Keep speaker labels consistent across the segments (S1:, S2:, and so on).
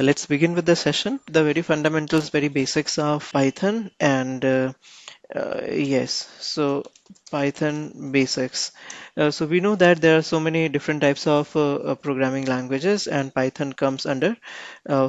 S1: Let's begin with the session. The very fundamentals, very basics of Python, and yes, so Python basics. So we know that there are so many different types of programming languages, and Python comes under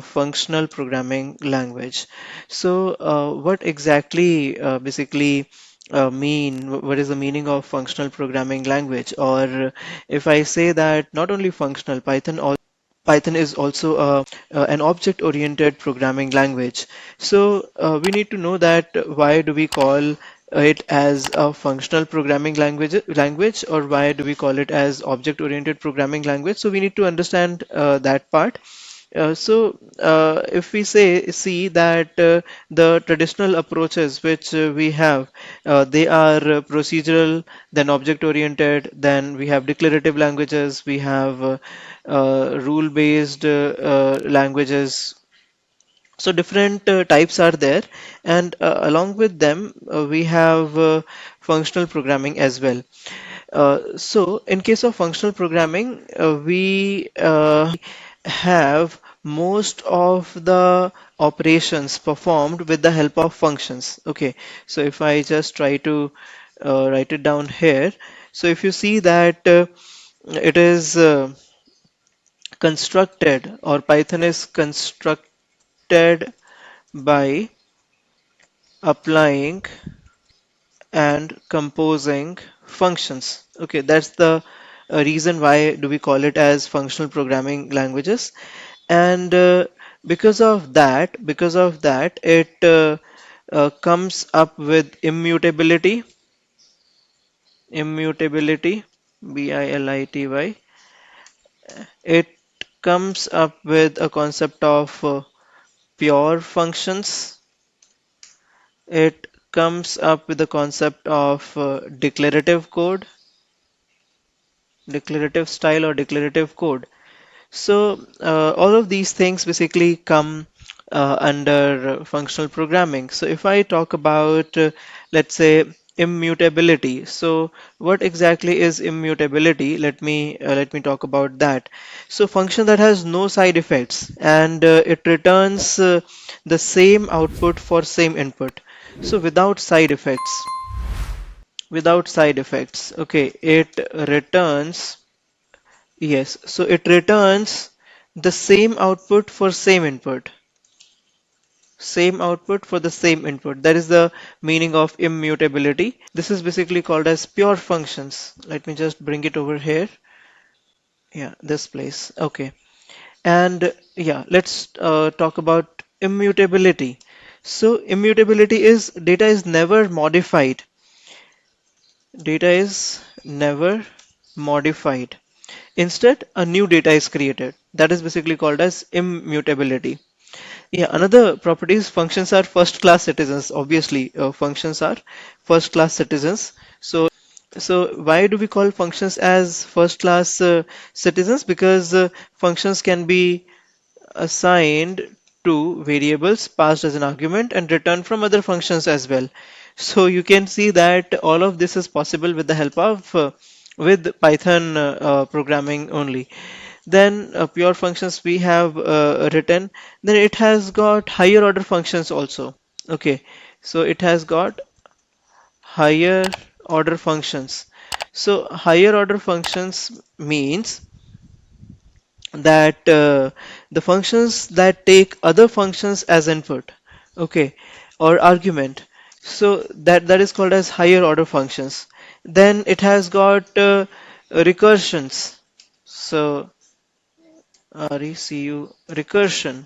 S1: functional programming language. So what exactly basically what is the meaning of functional programming language? Or if I say that not only functional, Python is also an object-oriented programming language. So we need to know that why do we call it as a functional programming language, or why do we call it as object-oriented programming language? So we need to understand that part. If we see that the traditional approaches which we have, they are procedural, then object-oriented, then we have declarative languages, we have rule-based languages. So different types are there, and along with them, we have functional programming as well. So in case of functional programming, we have most of the operations performed with the help of functions. Okay, so if I just try to write it down here, so if you see that it is constructed, or Python is constructed by applying and composing functions. Okay, that's the reason why do we call it as functional programming languages. And because of that, it comes up with immutability, Bility. It comes up with a concept of pure functions. It comes up with the concept of declarative style or declarative code. So all of these things basically come under functional programming. So if I talk about, let's say, immutability. So what exactly is immutability? Let me talk about that. So function that has no side effects, and it returns the same output for same input. So without side effects, okay, it returns. Yes, so it returns the same output for same input. Same output for the same input. That is the meaning of immutability. This is basically called as pure functions. Let me just bring it over here. Yeah, this place. Okay. And yeah, let's talk about immutability. So immutability is data is never modified. Data is never modified. Instead, a new data is created. That is basically called as immutability. Yeah, another property is functions are first class citizens. Obviously, functions are first class citizens. So why do we call functions as first class citizens? Because functions can be assigned to variables passed as an argument and returned from other functions as well. So you can see that all of this is possible with the help of with Python programming only. Then pure functions we have written. Then it has got higher order functions also. Okay, so it has got higher order functions. So higher order functions means that the functions that take other functions as input, okay, or argument. So that is called as higher order functions. Then it has got recursions. So recursion.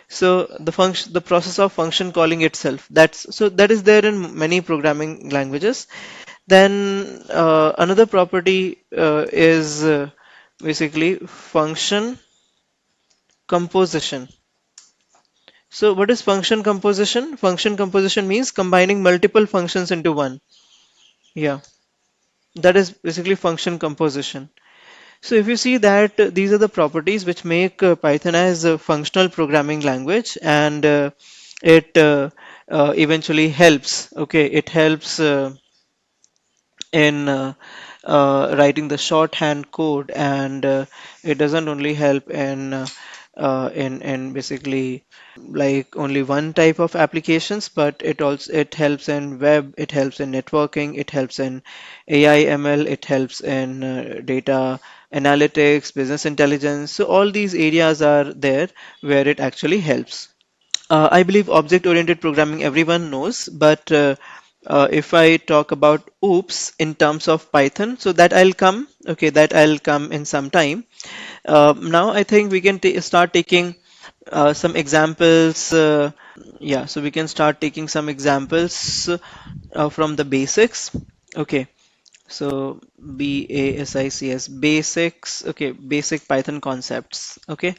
S1: So the process of function calling itself. That is there in many programming languages. Then another property is basically function composition. So what is function composition? Function composition means combining multiple functions into one. Yeah, that is basically function composition. So if you see that these are the properties which make Python as a functional programming language, and it eventually helps. Okay, it helps in writing the shorthand code, and it doesn't only help in in basically like only one type of applications, but it helps in web, it helps in networking, it helps in AI ML, it helps in data analytics, business intelligence. So all these areas are there where it actually helps. I believe object-oriented programming everyone knows, but if I talk about OOPS in terms of Python, so that I'll come, okay, that I'll come in some time. Now I think we can start taking some examples. Yeah, so we can start taking some examples from the basics. Okay, so BASICS, basics. Okay, basic Python concepts. Okay.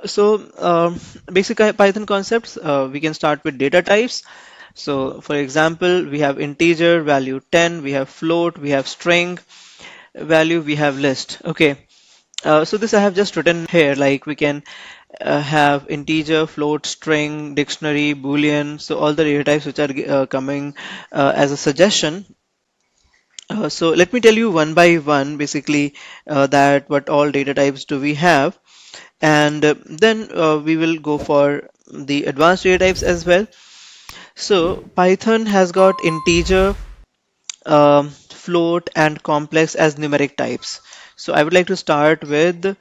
S1: So, basic Python concepts, we can start with data types. So, for example, we have integer value 10, we have float, we have string value, we have list. Okay. So this I have just written here, like we can have integer, float, string, dictionary, boolean. So all the data types which are coming as a suggestion. So let me tell you one by one, basically, that what all data types do we have, and then we will go for the advanced data types as well. So Python has got integer, float, and complex as numeric types. So I would like to start with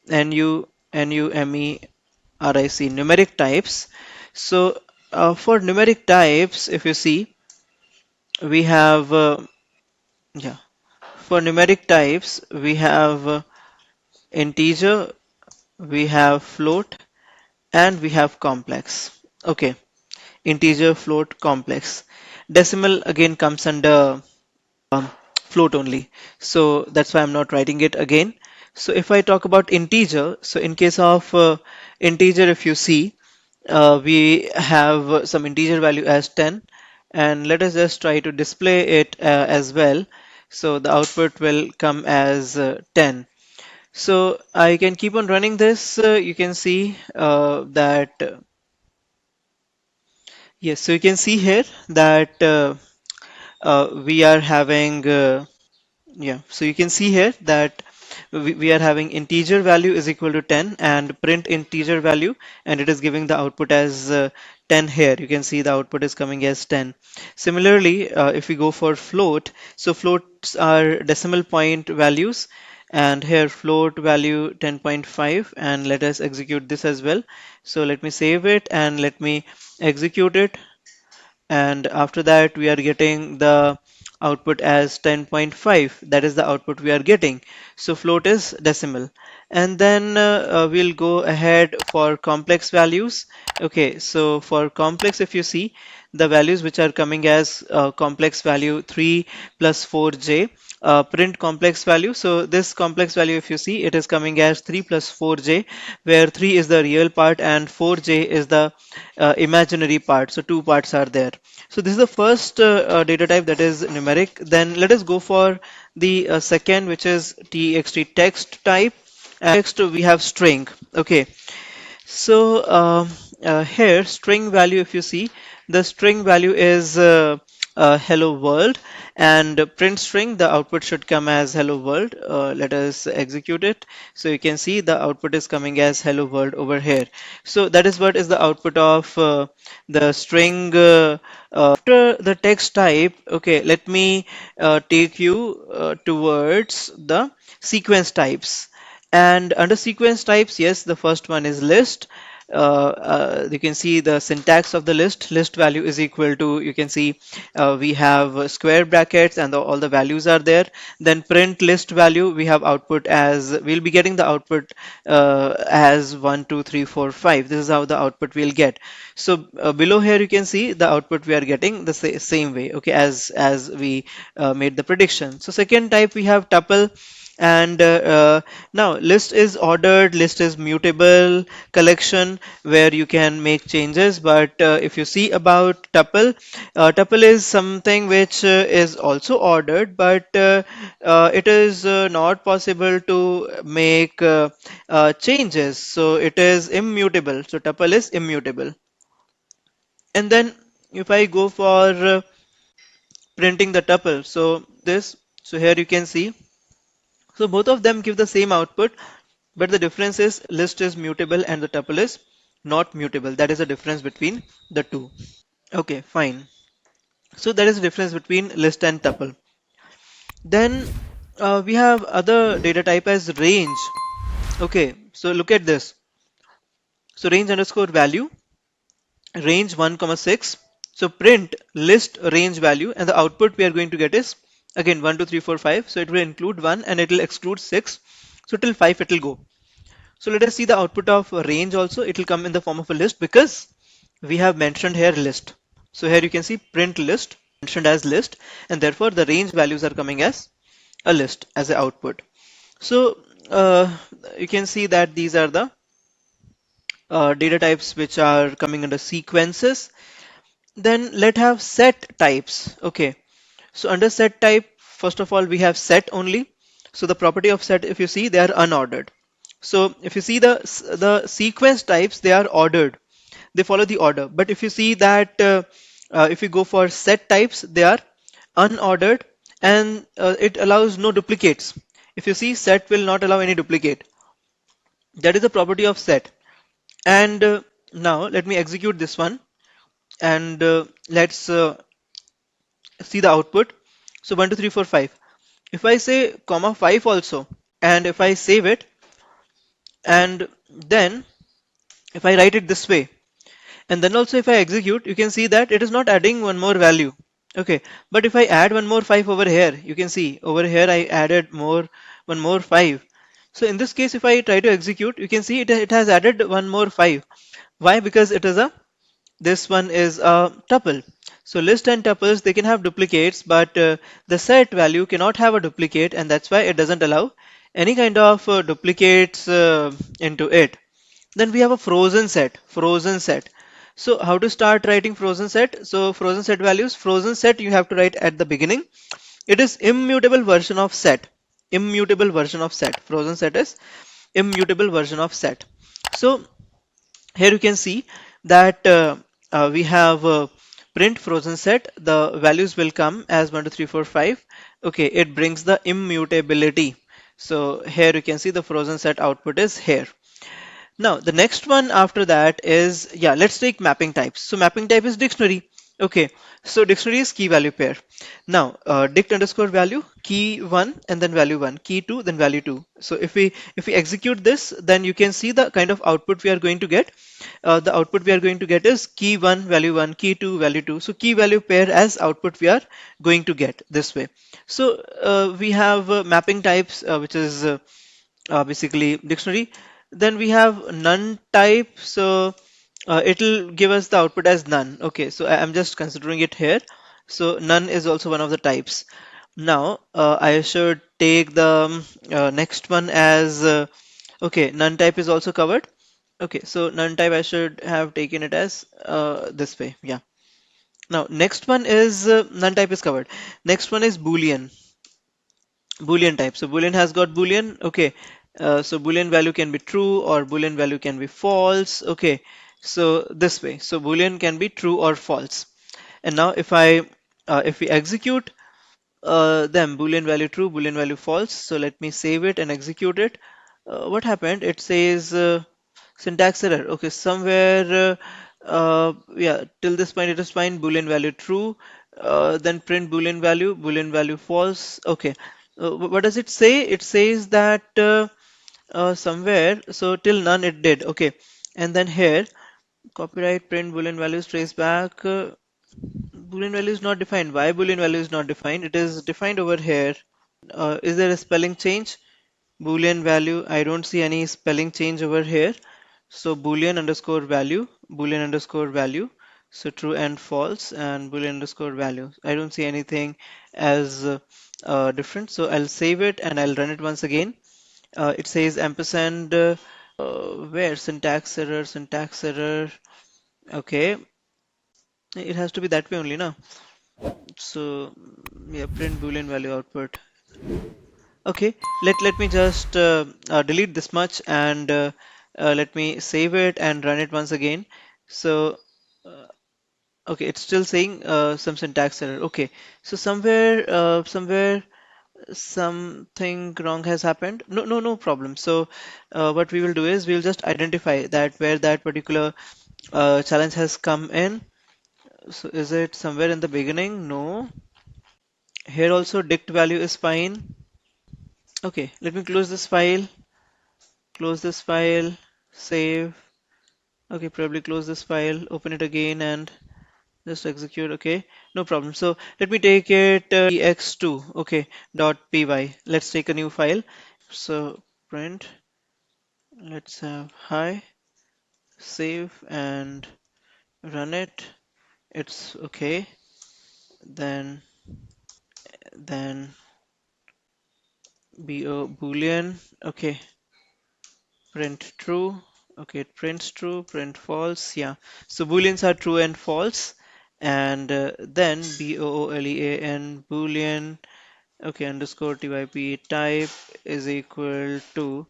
S1: numeric numeric types. So for numeric types, if you see, we have yeah. For numeric types, we have integer, we have float, and we have complex. Okay, integer, float, complex. Decimal again comes under float only. So that's why I'm not writing it again. So if I talk about integer, so in case of integer, if you see, we have some integer value as 10, and let us just try to display it as well. So the output will come as 10. So I can keep on running this. You can see that yes. So you can see here that we are having yeah. So you can see here that we are having integer value is equal to 10 and print integer value, and it is giving the output as 10 here. You can see the output is coming as 10. Similarly, if we go for float, so floats are decimal point values, and here float value 10.5, and let us execute this as well. So let me save it and let me execute it, and after that we are getting the output as 10.5. That is the output we are getting. So float is decimal, and then we'll go ahead for complex values. Okay, so for complex, if you see the values which are coming as complex value 3 plus 4j, print complex value. So this complex value, if you see, it is coming as 3 plus 4j, where 3 is the real part and 4j is the imaginary part. So two parts are there. So this is the first data type, that is numeric. Then let us go for the second, which is txt text type. And next we have string. Okay, so here string value, if you see, the string value is hello world, and print string, the output should come as hello world. Let us execute it. So you can see the output is coming as hello world over here. So that is what is the output of the string. After the text type, okay, let me take you towards the sequence types. And under sequence types, yes, the first one is list. You can see the syntax of the list. List value is equal to, you can see we have square brackets and all the values are there. Then print list value, we have output as, we'll be getting the output as 1, 2, 3, 4, 5. This is how the output we'll get. So below here you can see the output we are getting the same way, okay, as we made the prediction. So second type we have tuple. And now list is ordered, list is mutable collection where you can make changes. But if you see about tuple, tuple is something which is also ordered, but it is not possible to make changes. So it is immutable. So tuple is immutable. And then if I go for printing the tuple, so this, so here you can see, so both of them give the same output. but the difference is list is mutable and the tuple is not mutable. That is the difference between the two. Okay, fine. So that is the difference between list and tuple. Then we have other data type as range. Okay, so look at this. So range underscore value, range 1 comma 6. So print list range value, and the output we are going to get is again 1 2 3 4 5. So it will include 1 and it will exclude 6. So till 5 it will go. So let us see the output of range also. It will come in the form of a list because we have mentioned here list. So here you can see print list mentioned as list, and therefore the range values are coming as a list as an output. So you can see that these are the data types which are coming under sequences. Then let have set types. Okay, so under set type, first of all we have set only. So the property of set, if you see, they are unordered. So if you see the sequence types, they are ordered. They follow the order. But if you see that if you go for set types, they are unordered, and it allows no duplicates. If you see, set will not allow any duplicate. That is the property of set. And now let me execute this one, and let's see the output. So 1 2 3 4 5. If I say comma 5 also, and if I save it, and then if I write it this way, and then also if I execute, you can see that it is not adding one more value. Okay, but if I add one more 5 over here, you can see over here I added one more 5. So in this case, if I try to execute, you can see it has added one more 5. Why? Because it is a this one is a tuple. So list and tuples, they can have duplicates, but the set value cannot have a duplicate, and that's why it doesn't allow any kind of duplicates into it. Then we have a frozen set. Frozen set. So how to start writing frozen set? So frozen set values. Frozen set you have to write at the beginning. It is immutable version of set. Immutable version of set. Frozen set is immutable version of set. So here you can see that we have print frozen set. The values will come as 1 2 3 4 5. Okay, it brings the immutability. So here you can see the frozen set output is here. Now, the next one after that is, yeah, let's take mapping types. So mapping type is dictionary. Okay, so dictionary is key value pair. Now, dict underscore value, key 1 and then value 1, key 2, then value 2. So if we execute this, then you can see the kind of output we are going to get. The output we are going to get is key 1, value 1, key 2, value 2. So key value pair as output we are going to get this way. So we have mapping types, which is basically dictionary. Then we have none type, so it'll give us the output as none. Okay, so I'm just considering it here. So none is also one of the types. Now I should take the next one as okay, none type is also covered. Okay, so none type I should have taken it as this way. Yeah. Now next one is none type is covered. Next one is Boolean. Boolean type. So Boolean has got Boolean. Okay. So Boolean value can be true or Boolean value can be false. Okay. So this way. So Boolean can be true or false. And now if we execute them, Boolean value true, Boolean value false. So let me save it and execute it. What happened? It says syntax error. Okay, somewhere yeah, till this point it is fine. Boolean value true. Then print Boolean value false. Okay. What does it say? It says that somewhere, so till none it did. Okay. And then here, copyright print Boolean values trace back. Boolean value is not defined. Why Boolean value is not defined? It is defined over here. Is there a spelling change? Boolean value, I don't see any spelling change over here. So Boolean underscore value. So true and false, and Boolean underscore value. I don't see anything as different. So I'll save it and I'll run it once again. It says ampersand, where syntax error, syntax error. Okay, it has to be that way only, no? So yeah, print Boolean value output. Okay, let me just delete this much and let me save it and run it once again. So okay, it's still saying some syntax error. Okay, so somewhere something wrong has happened. No problem. So what we will do is we'll just identify that where that particular challenge has come in. So is it somewhere in the beginning? No. Here also dict value is fine. Okay, let me close this file, save. Okay, probably close this file, open it again and just execute. Okay, no problem. So let me take it ex2. Okay, .py. Let's take a new file. So print, let's have hi, save and run it. It's okay. Then boolean. Okay, print true. Okay, it prints true, print false. Yeah. So booleans are true and false. And then boolean boolean. Okay, underscore typ type is equal to,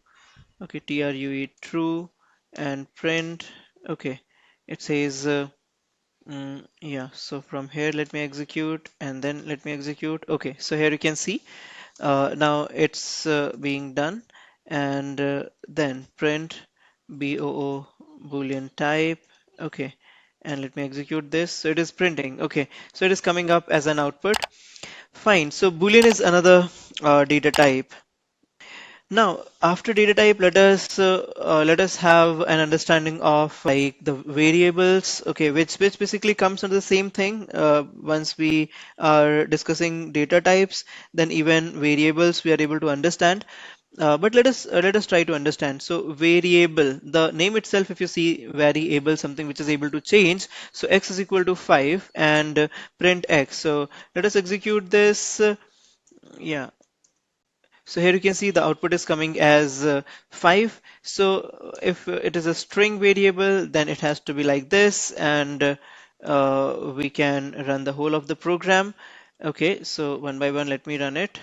S1: okay, true true and print. Okay, it says yeah. So from here let me execute and then let me execute. Okay, so here you can see now it's being done. And then print boo boolean type. Okay, and let me execute this. So it is printing. Okay, so it is coming up as an output. Fine. So boolean is another data type. Now, after data type, let us have an understanding of like the variables, okay, which basically comes under the same thing. Once we are discussing data types, then even variables we are able to understand. But let us try to understand. So variable, the name itself, if you see variable, something which is able to change. So x is equal to 5 and print x. So let us execute this. Yeah. So here you can see the output is coming as 5. So if it is a string variable, then it has to be like this, and we can run the whole of the program. Okay, so one by one, let me run it.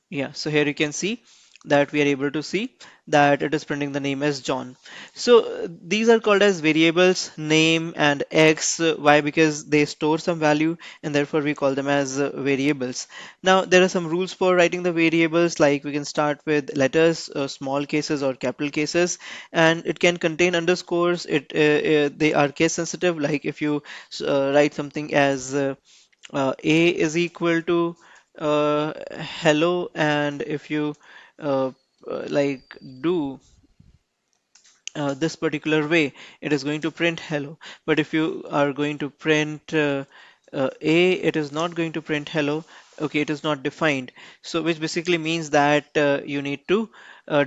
S1: Yeah, so here you can see that we are able to see that it is printing the name as John. So these are called as variables, name and x. Why? Because they store some value and therefore we call them as variables. Now there are some rules for writing the variables, like we can start with letters, small cases or capital cases, and it can contain underscores. They are case sensitive, like if you write something as a is equal to hello, and if you uh, like do this particular way, it is going to print hello. But if you are going to print a, it is not going to print hello. Okay, it is not defined. So which basically means that you need to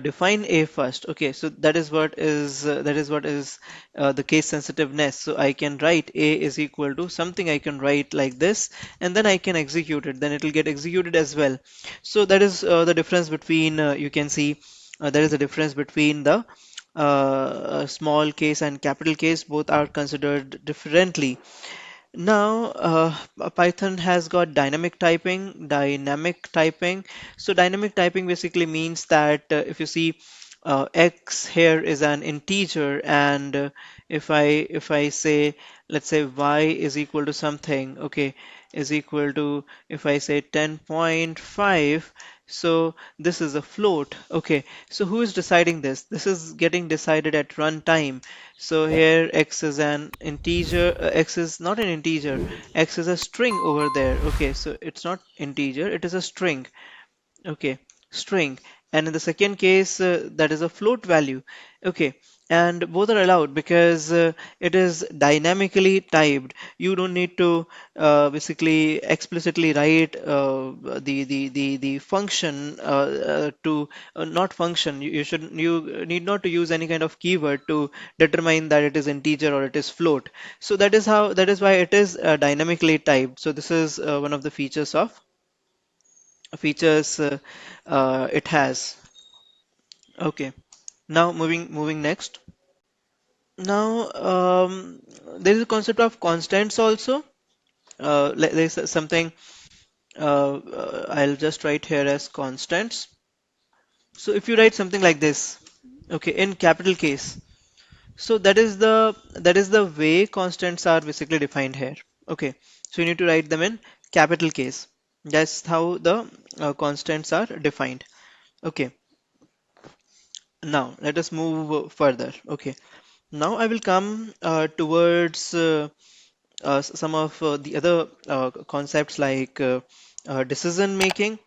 S1: define a first. Okay, so that is what is the case sensitiveness. So I can write a is equal to something, I can write like this, and then I can execute it. Then it will get executed as well. So that is the difference between you can see there is a difference between the small case and capital case. Both are considered differently. Now, Python has got dynamic typing, dynamic typing. So dynamic typing basically means that if you see x here is an integer, and if I say, let's say y is equal to something, okay, is equal to, if I say 10.5, so this is a float. Okay, so who is deciding this? This is getting decided at runtime. So here x is an integer, x is not an integer, x is a string over there. Okay, so it's not integer, it is a string. Okay, string. And in the second case, that is a float value. Okay, and both are allowed because it is dynamically typed. You don't need to basically explicitly write the function to not function. You need not to use any kind of keyword to determine that it is integer or it is float. So that is why it is dynamically typed. So this is one of the features it has. Okay. Now moving next. Now there is a concept of constants also. There's something I'll just write here as constants. So if you write something like this, okay, in capital case, so that is the way constants are basically defined here. Okay, so you need to write them in capital case. That's how the constants are defined. Okay, now let us move further. Okay, now I will come towards some of the other concepts like decision making.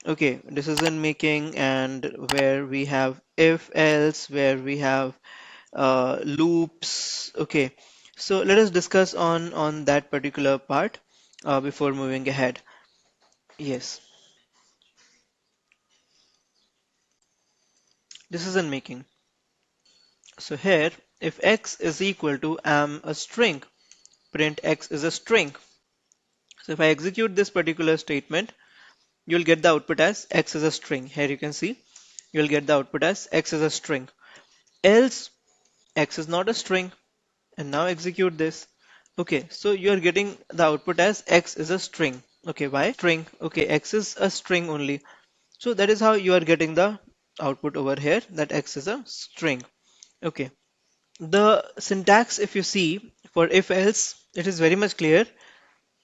S1: Okay, decision making, and where we have if else, where we have loops. Okay, so let us discuss on that particular part before moving ahead. Yes, decision making. So here, if x is equal to a string, print x is a string. So if I execute this particular statement, you'll get the output as x is a string. Here you can see you'll get the output as x is a string. Else x is not a string, and now execute this. Okay, so you are getting the output as x is a string. Okay, why string? Okay, x is a string only. So that is how you are getting the output over here, that x is a string. Okay, the syntax, if you see for if else, it is very much clear.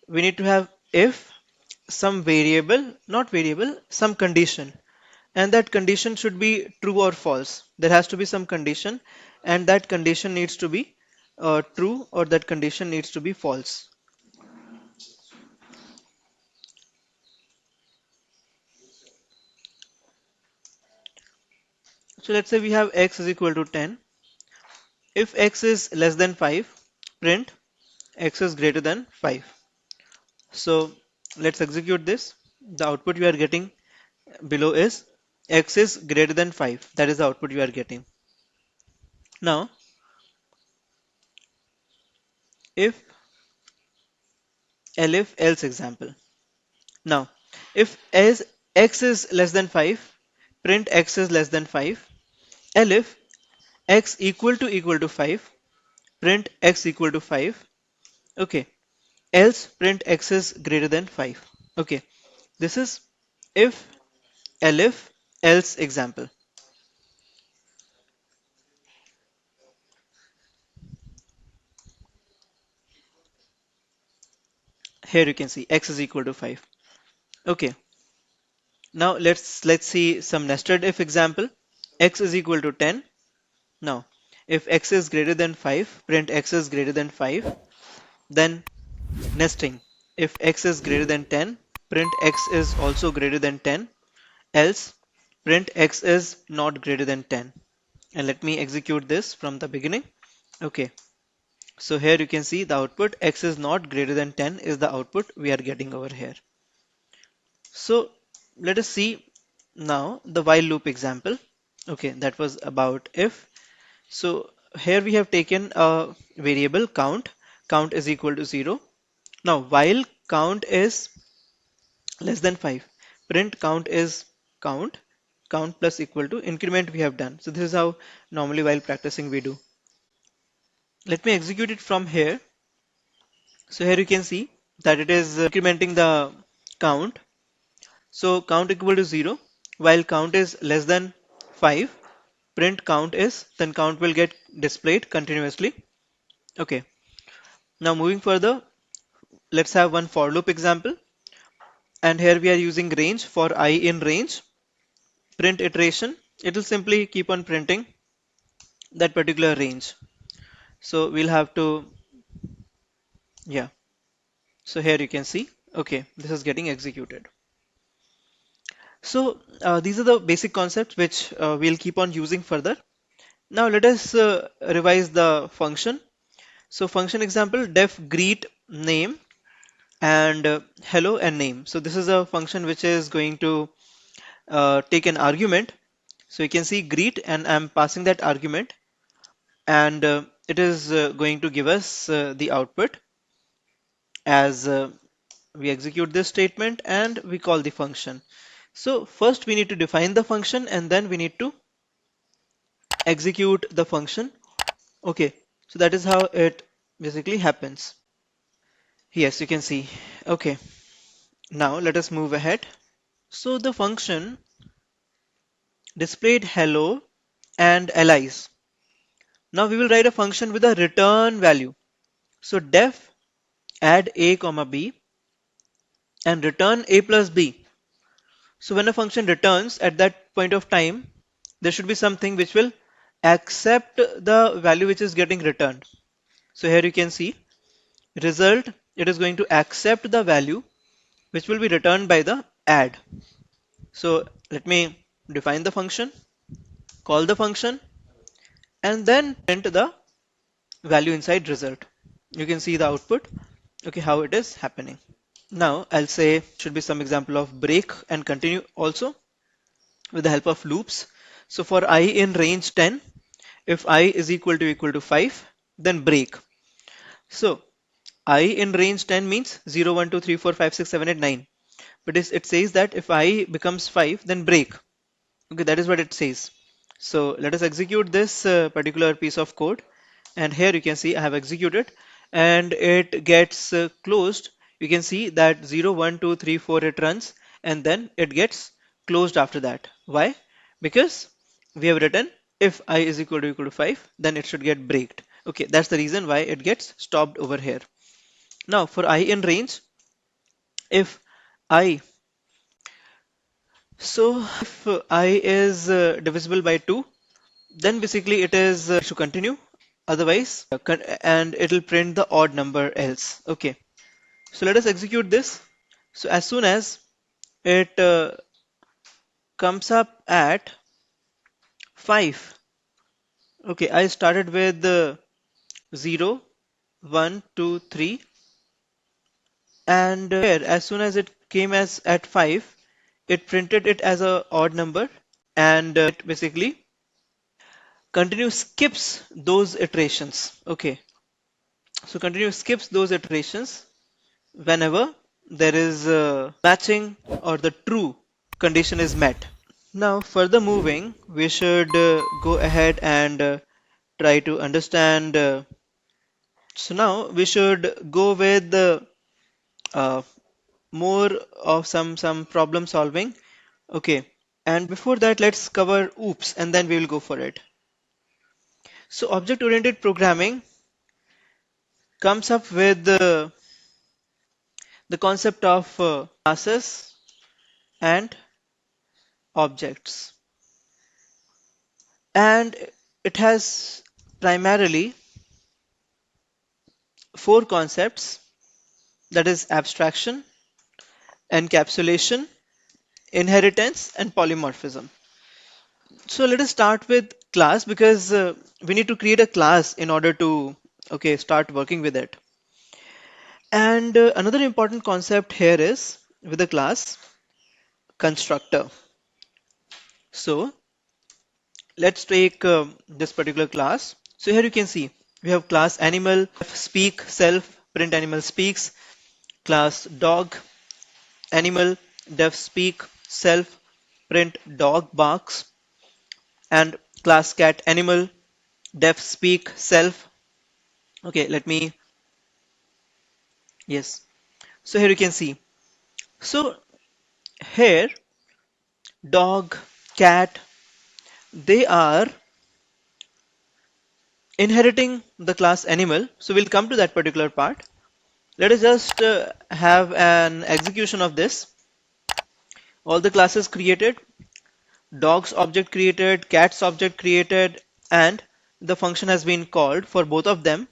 S1: We need to have if some variable, not variable, some condition, and that condition should be true or false. There has to be some condition, and that condition needs to be true, or that condition needs to be false. So let's say we have x is equal to 10. If x is less than 5, print x is greater than 5. So let's execute this. The output you are getting below is x is greater than 5. That is the output you are getting. Now, if elif else example. Now, if as x is less than 5, print x is less than 5. Elif x equal to 5, print x equal to 5. Okay. Else print x is greater than 5. Okay. This is if elif else example. Here you can see x is equal to 5. Okay. Now let's see some nested if example. X is equal to 10. Now, if x is greater than 5, print x is greater than 5. Then nesting. If x is greater than 10, print x is also greater than 10. Else, print x is not greater than 10. And let me execute this from the beginning. Okay. So here you can see the output x is not greater than 10 is the output we are getting over here. So let us see now the while loop example. Okay, that was about if. So here we have taken a variable count. Count is equal to 0. Now while count is less than 5, print count is count. Count plus equal to increment we have done. So this is how normally while practicing we do. Let me execute it from here. So here you can see that it is incrementing the count. So count equal to 0, while count is less than 5, print count is, then count will get displayed continuously. Okay. Now moving further, let's have one for loop example. And here we are using range for I in range. Print iteration. It will simply keep on printing that particular range. So we'll have to, yeah. So here you can see, okay, this is getting executed. So these are the basic concepts which we'll keep on using further. Now let us revise the function. So function example, def greet name and hello and name. So this is a function which is going to take an argument. So you can see greet, and I'm passing that argument, and it is going to give us the output as we execute this statement and we call the function. So first we need to define the function, and then we need to execute the function. Okay, so that is how it basically happens. Yes, you can see. Okay, now let us move ahead. So the function displayed hello and allies. Now we will write a function with a return value. So def add a comma b, and return a plus b. So when a function returns at that point of time, there should be something which will accept the value which is getting returned. So here you can see result, it is going to accept the value which will be returned by the add. So let me define the function, call the function, and then print the value inside result. You can see the output, okay, how it is happening. Now I'll say should be some example of break and continue also with the help of loops. So for I in range 10, if I is equal to 5, then break. So I in range 10 means 0, 1, 2, 3, 4, 5, 6, 7, 8, 9. But it says that if I becomes 5, then break. Okay, that is what it says. So let us execute this particular piece of code. And here you can see I have executed and it gets closed. You can see that 0, 1, 2, 3, 4 it runs and then it gets closed after that. Why? Because we have written if I is equal to 5, then it should get breaked. Okay, that's the reason why it gets stopped over here. Now for I in range, if I so if I is divisible by 2, then basically it is to continue, otherwise and it will print the odd number else. Okay, so let us execute this. So as soon as it comes up at 5, okay, I started with 0, 1, 2, 3, and here as soon as it came as at 5, it printed it as a odd number, and it basically continue skips those iterations. Okay, so continue skips those iterations whenever there is matching or the true condition is met. Now further moving, we should go ahead and try to understand. So now we should go with uh, more of some problem solving. Okay, and before that, let's cover OOPS and then we will go for it. So object-oriented programming comes up with the concept of classes and objects, and it has primarily four concepts, that is abstraction, encapsulation, inheritance, and polymorphism. So let us start with class because we need to create a class in order to start working with it. And another important concept here is with the class constructor. So let's take this particular class. So here you can see we have class animal, speak, self, print animal speaks, class dog, animal, def speak, self, print dog barks, and class cat animal, def speak, self. Okay, let me, yes. So here you can see. So here, dog, cat, they are inheriting the class animal. So we'll come to that particular part. Let us just have an execution of this. All the classes created, dogs object created, cats object created, and the function has been called for both of them.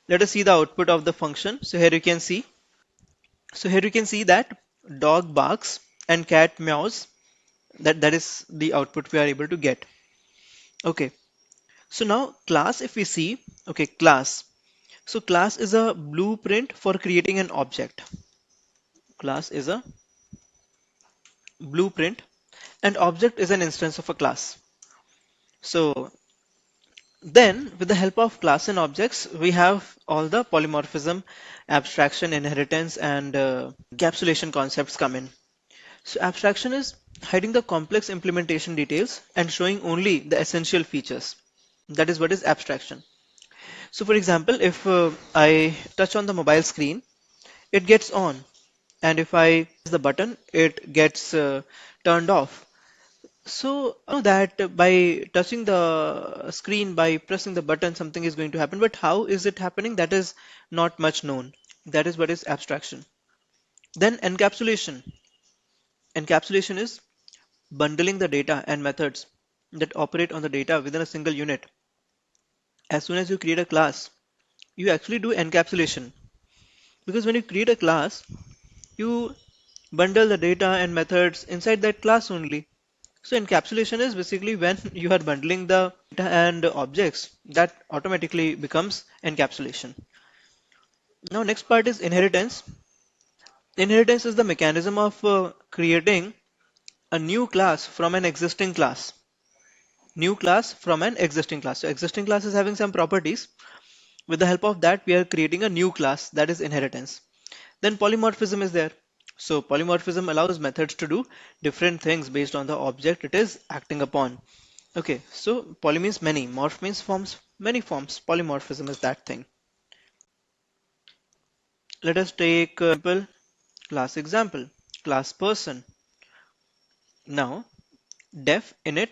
S1: Let us see the output of the function. So here you can see. So here you can see that dog barks and cat meows. That is the output we are able to get. Okay. So now class, if we see, okay, class. So class is a blueprint for creating an object. Class is a blueprint and object is an instance of a class. So then with the help of class and objects, we have all the polymorphism, abstraction, inheritance, and encapsulation concepts come in. So abstraction is hiding the complex implementation details and showing only the essential features. That is what is abstraction. So for example, if I touch on the mobile screen, it gets on, and if I press the button, it gets turned off. So I know that by touching the screen, by pressing the button, something is going to happen. But how is it happening? That is not much known. That is what is abstraction. Then encapsulation. Encapsulation is bundling the data and methods that operate on the data within a single unit. As soon as you create a class, you actually do encapsulation, because when you create a class, you bundle the data and methods inside that class only. So encapsulation is basically when you are bundling the data and objects, that automatically becomes encapsulation. Now next part is inheritance. Inheritance is the mechanism of creating a new class from an existing class. New class from an existing class. So existing class is having some properties. With the help of that, we are creating a new class, that is inheritance. Then polymorphism is there. So polymorphism allows methods to do different things based on the object it is acting upon. Okay, so poly means many, morph means forms, many forms. Polymorphism is that thing. Let us take a simple class example. Class person. Now def init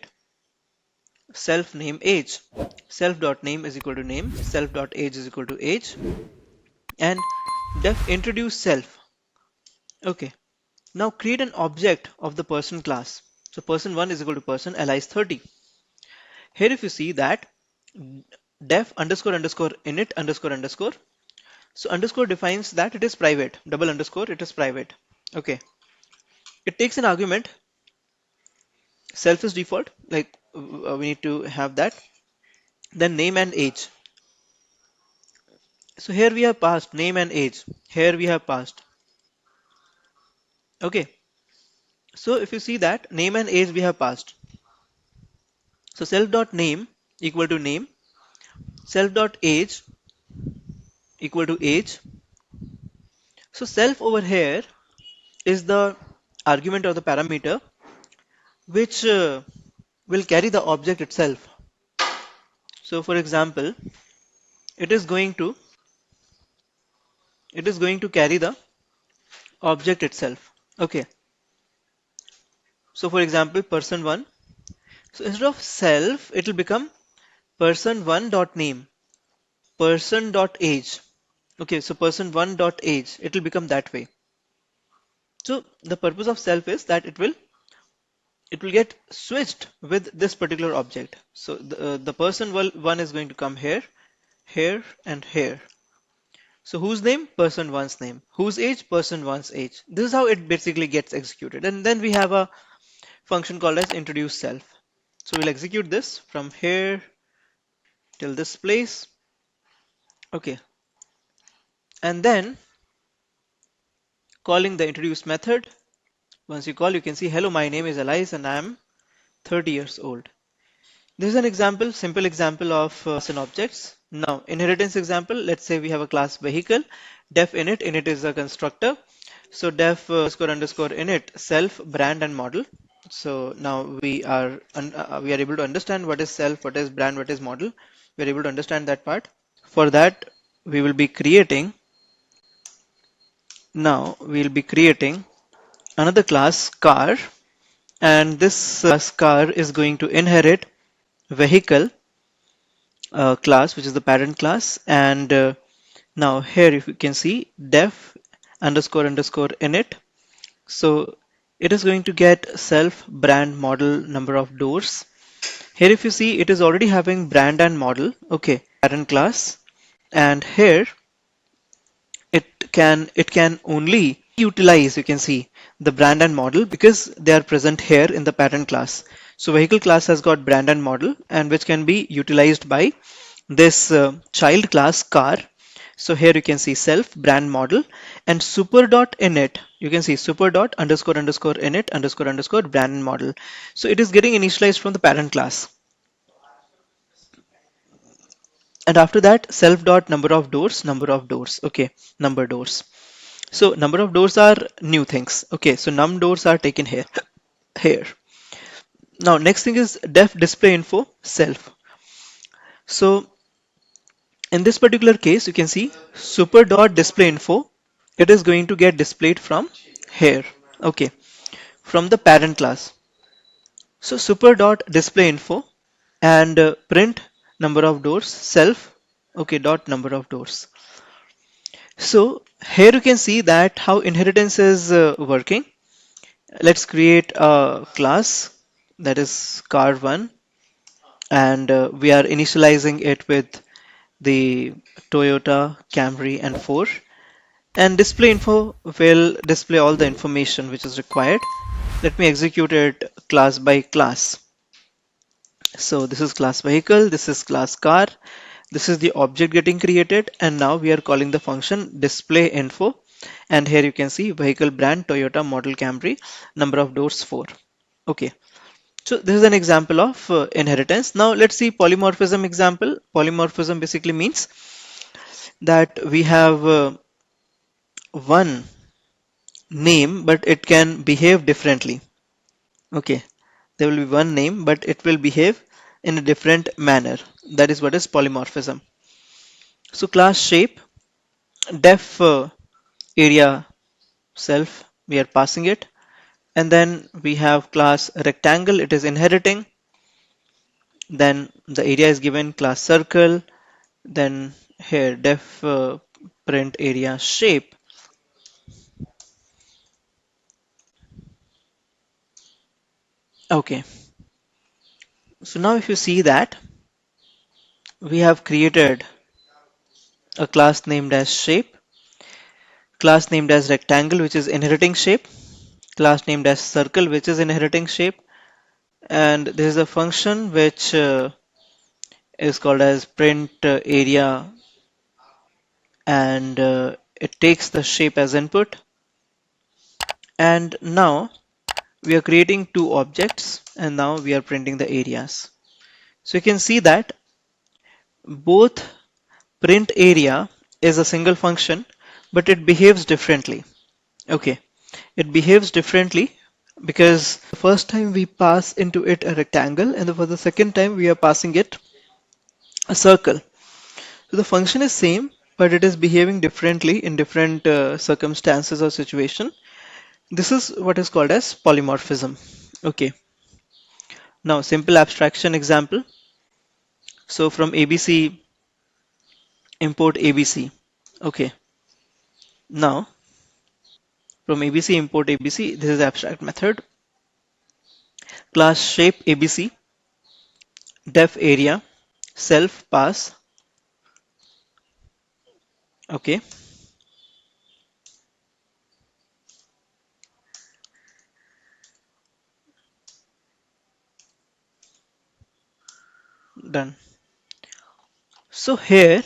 S1: self name age. Self dot name is equal to name. Self dot age is equal to age. And def introduce self. Okay. Now create an object of the person class. So person1 is equal to person li is 30. Here if you see that def underscore underscore init underscore underscore. So underscore defines that it is private. Double underscore, it is private. Okay. It takes an argument. Self is default. Like we need to have that. Then name and age. So here we have passed name and age. Here we have passed. Okay. So if you see that name and age we have passed. So self dot name equal to name. Self dot age equal to age. So self over here is the argument or the parameter which will carry the object itself. So for example, it is going to carry the object itself. Okay. So for example, person1. So instead of self, it will become person1 dot name, person dot age. Okay, so person1 dot age, it will become that way. So the purpose of self is that it will get switched with this particular object. So the person1 is going to come here, here, and here. So whose name? Person1's name. Whose age? Person1's age. This is how it basically gets executed. And then we have a function called as introduce self. So we'll execute this from here till this place. Okay. And then calling the introduce method. Once you call, you can see, hello, my name is Elias and I am 30 years old. This is an example, simple example of class and objects. Now, inheritance example, let's say we have a class vehicle, def init, init is a constructor. So def underscore underscore init, self, brand and model. So now we are able to understand what is self, what is brand, what is model. We are able to understand that part. For that, we will be creating, another class car, and this class car is going to inherit vehicle class, which is the parent class. And now here if you can see def underscore underscore init, so it is going to get self, brand, model, number of doors. Here if you see, it is already having brand and model, okay, parent class. And here it can only utilize, you can see, the brand and model because they are present here in the parent class. So vehicle class has got brand and model, and which can be utilized by this child class car. So here you can see self, brand, model, and super dot init. You can see super dot underscore underscore init underscore underscore brand and model. So it is getting initialized from the parent class. And after that, self dot number of doors, okay, number doors. So number of doors are new things. Okay, so num doors are taken here. Here. Now next thing is def display info self. So in this particular case, you can see super dot display info. It is going to get displayed from here. Okay, from the parent class. So super dot display info and print number of doors self. Okay, dot number of doors. So Here you can see that how inheritance is working. Let's create a class that is car1, and we are initializing it with the Toyota Camry and 4, and display info will display all the information which is required. Let me execute it class by class. So this is class vehicle, this is class car, this is the object getting created, and now we are calling the function display info. And here you can see vehicle brand Toyota model Camry, number of doors 4. Okay, so this is an example of inheritance. Now let's see polymorphism example. Polymorphism basically means that we have one name but it can behave differently. Okay, there will be one name but it will behave in a different manner. That is what is polymorphism. So class shape, def area self, we are passing it, and then we have class rectangle, it is inheriting, then the area is given class circle, then here def print area shape. Okay, so now if you see that we have created a class named as shape, class named as rectangle which is inheriting shape, class named as circle which is inheriting shape, and this is a function which is called as print area, and it takes the shape as input. And now we are creating two objects, and now we are printing the areas. So you can see that both print area is a single function, but it behaves differently. Okay, it behaves differently because the first time we pass into it a rectangle, and for the second time we are passing it a circle. So the function is same, but it is behaving differently in different circumstances or situation. This is what is called as polymorphism. Okay, now simple abstraction example. So from ABC, import ABC. Okay, now from ABC, import ABC. This is abstract method. Class shape ABC, def area, self pass. Okay, done. So here,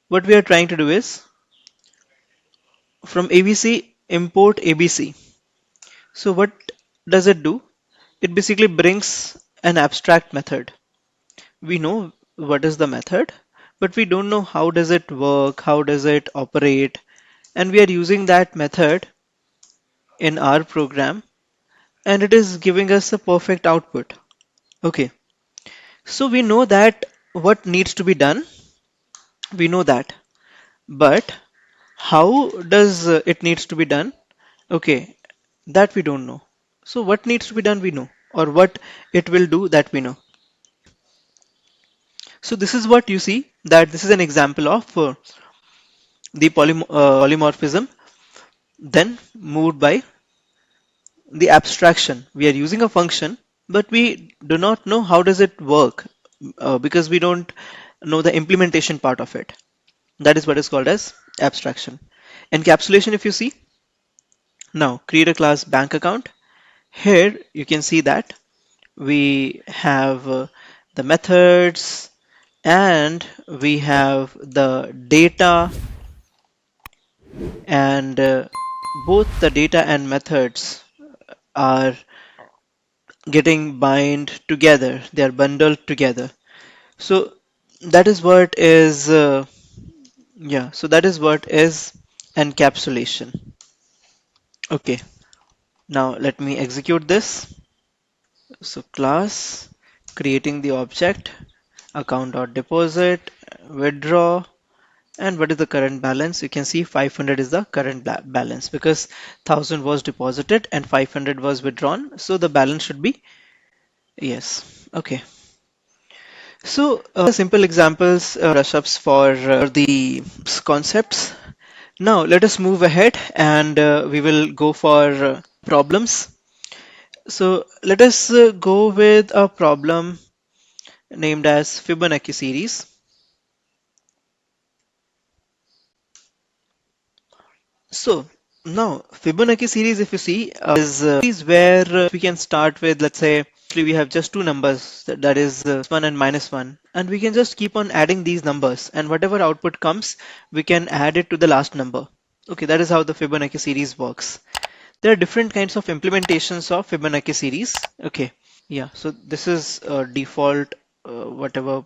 S1: what we are trying to do is from ABC, import ABC. So what does it do? It basically brings an abstract method. We know what is the method, but we don't know how does it work, how does it operate, and we are using that method in our program, and it is giving us a perfect output. Okay, so we know that what needs to be done, we know that, but how does it needs to be done? Okay, that we don't know. So what needs to be done we know, or what it will do that we know. So this is what you see, that this is an example of the polymorphism, then moved by the abstraction. We are using a function, but we do not know how does it work because we don't know the implementation part of it. That is what is called as abstraction. Encapsulation, if you see, now create a class bank account. Here you can see that we have the methods, and we have the data, and both the data and methods are getting bind together, they are bundled together. So that is what is yeah, so that is what is encapsulation. Okay, now let me execute this. So class, creating the object, account.deposit, withdraw, and what is the current balance? You can see 500 is the current balance because 1000 was deposited and 500 was withdrawn, so the balance should be yes. Okay, so simple examples, brush ups for the concepts. Now let us move ahead and we will go for problems. So let us go with a problem named as Fibonacci series. So now Fibonacci series, if you see, is where we can start with, let's say, we have just two numbers, that is 1 and -1, and we can just keep on adding these numbers, and whatever output comes, we can add it to the last number. Okay, that is how the Fibonacci series works. There are different kinds of implementations of Fibonacci series. Okay. Yeah, so this is default, whatever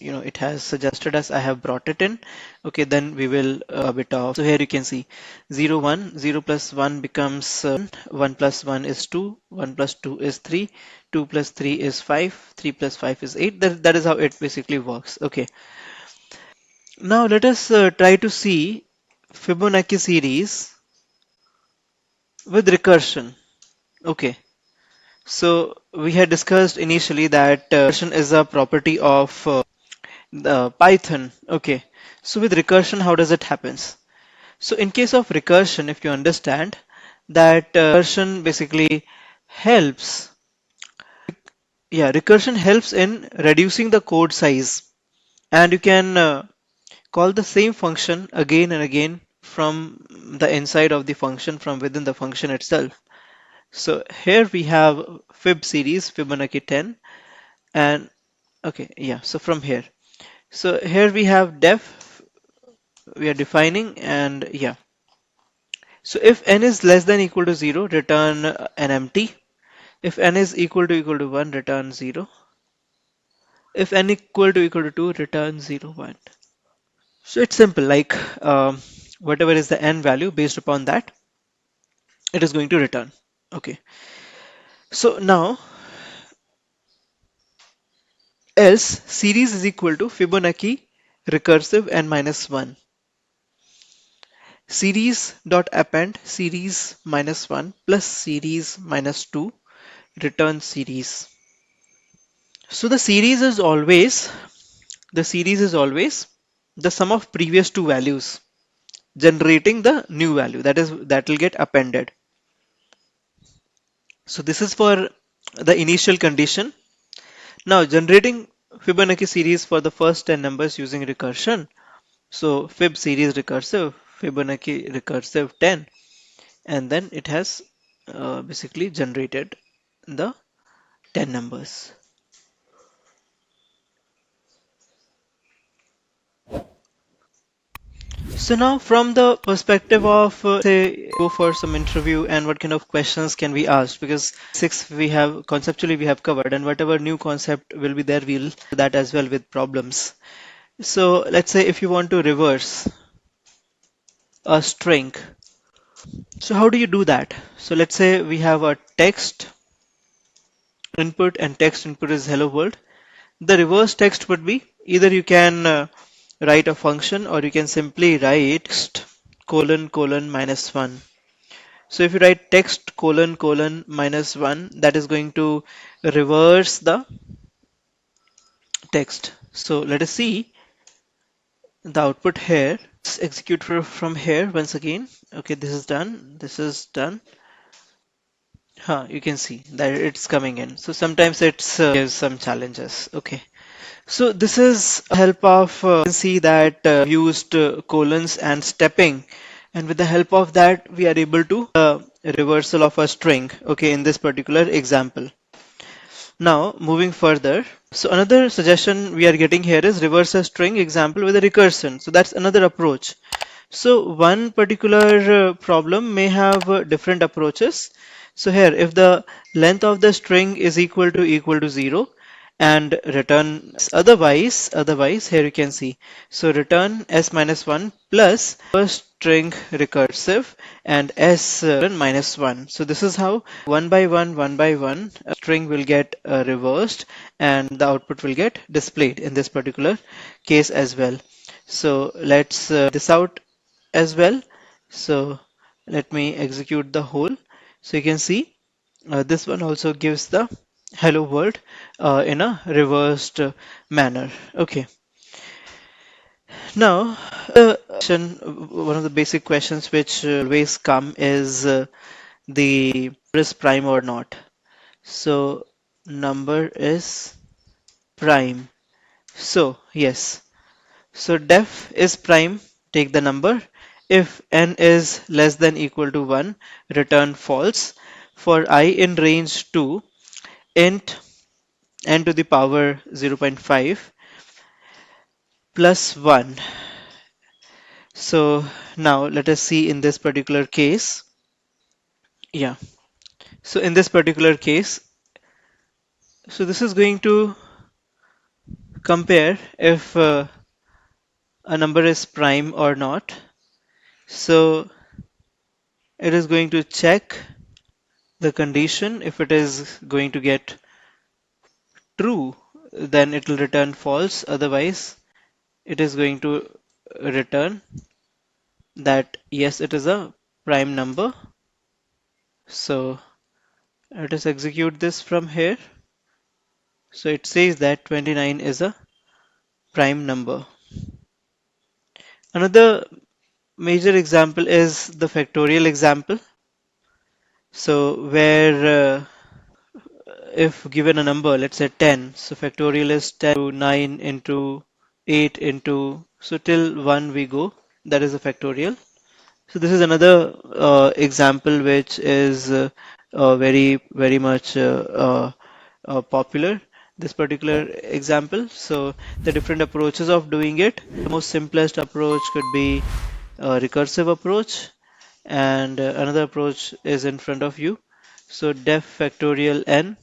S1: it has suggested us. I have brought it in. Okay, then we will a bit of. So here you can see 0, 1, 0 plus 1 becomes 1 plus 1 is 2, 1 plus 2 is 3, 2 plus 3 is 5, 3 plus 5 is 8. That is how it basically works. Okay, now let us try to see Fibonacci series with recursion. Okay. So we had discussed initially that recursion is a property of the Python. Okay. So with recursion, how does it happens? So in case of recursion, if you understand that recursion basically helps, recursion helps in reducing the code size, and you can call the same function again and again from the inside of the function, from within the function itself. So here we have fib series Fibonacci 10. And okay, yeah, so from here. So here we have def, we are defining, and yeah. So if n is less than equal to 0, return an empty. If n is equal to 1, return 0. If n equal to 2, return 0, 1. So it's simple, like whatever is the n value, based upon that, it is going to return. Okay. So now, else series is equal to Fibonacci recursive n minus 1. Series dot append series minus 1 plus series minus 2 return series. So the series is always the sum of previous two values generating the new value, that will get appended. So this is for the initial condition. Now generating Fibonacci series for the first 10 numbers using recursion. So fib series recursive, Fibonacci recursive 10, and then it has basically generated the 10 numbers. So now from the perspective of say go for some interview, and what kind of questions can we ask, because six we have conceptually we have covered, and whatever new concept will be there we'll do that as well with problems. So let's say if you want to reverse a string, so how do you do that? So let's say we have a text input, and text input is hello world. The reverse text would be either you can write a function, or you can simply write text colon colon minus 1. So if you write text colon colon minus 1, that is going to reverse the text. So let us see the output here. Let's execute from here once again. Okay, this is done. This is done. You can see that it's coming in. So sometimes it's gives some challenges. Okay. So this is a help of you can see that used colons and stepping, and with the help of that we are able to reversal of a string. Okay, in this particular example. Now moving further, so another suggestion we are getting here is reverse a string example with a recursion. So that's another approach. So one particular problem may have different approaches. So here, if the length of the string is equal to 0, and return otherwise here you can see, so return s minus 1 plus first string recursive and s minus 1. So this is how one by one a string will get reversed, and the output will get displayed in this particular case as well. So let's this out as well. So let me execute the whole. So you can see this one also gives the hello world in a reversed manner. Okay. Now, one of the basic questions which always come is the number is prime or not. So number is prime. So yes. So def is prime, take the number. If n is less than equal to 1, return false. For I in range 2, int n to the power 0.5 plus 1. So now let us see in this particular case. Yeah. So in this particular case, so this is going to compare if a number is prime or not. So it is going to check the condition. If it is going to get true, then it will return false. Otherwise, it is going to return that yes, it is a prime number. So let us execute this from here. So it says that 29 is a prime number. Another major example is the factorial example. So where if given a number, let's say 10, so factorial is 10 into 9 into 8 into, so till 1 we go, that is a factorial. So this is another example which is very much popular, this particular example. So the different approaches of doing it, the most simplest approach could be a recursive approach, and another approach is in front of you. So def factorial n.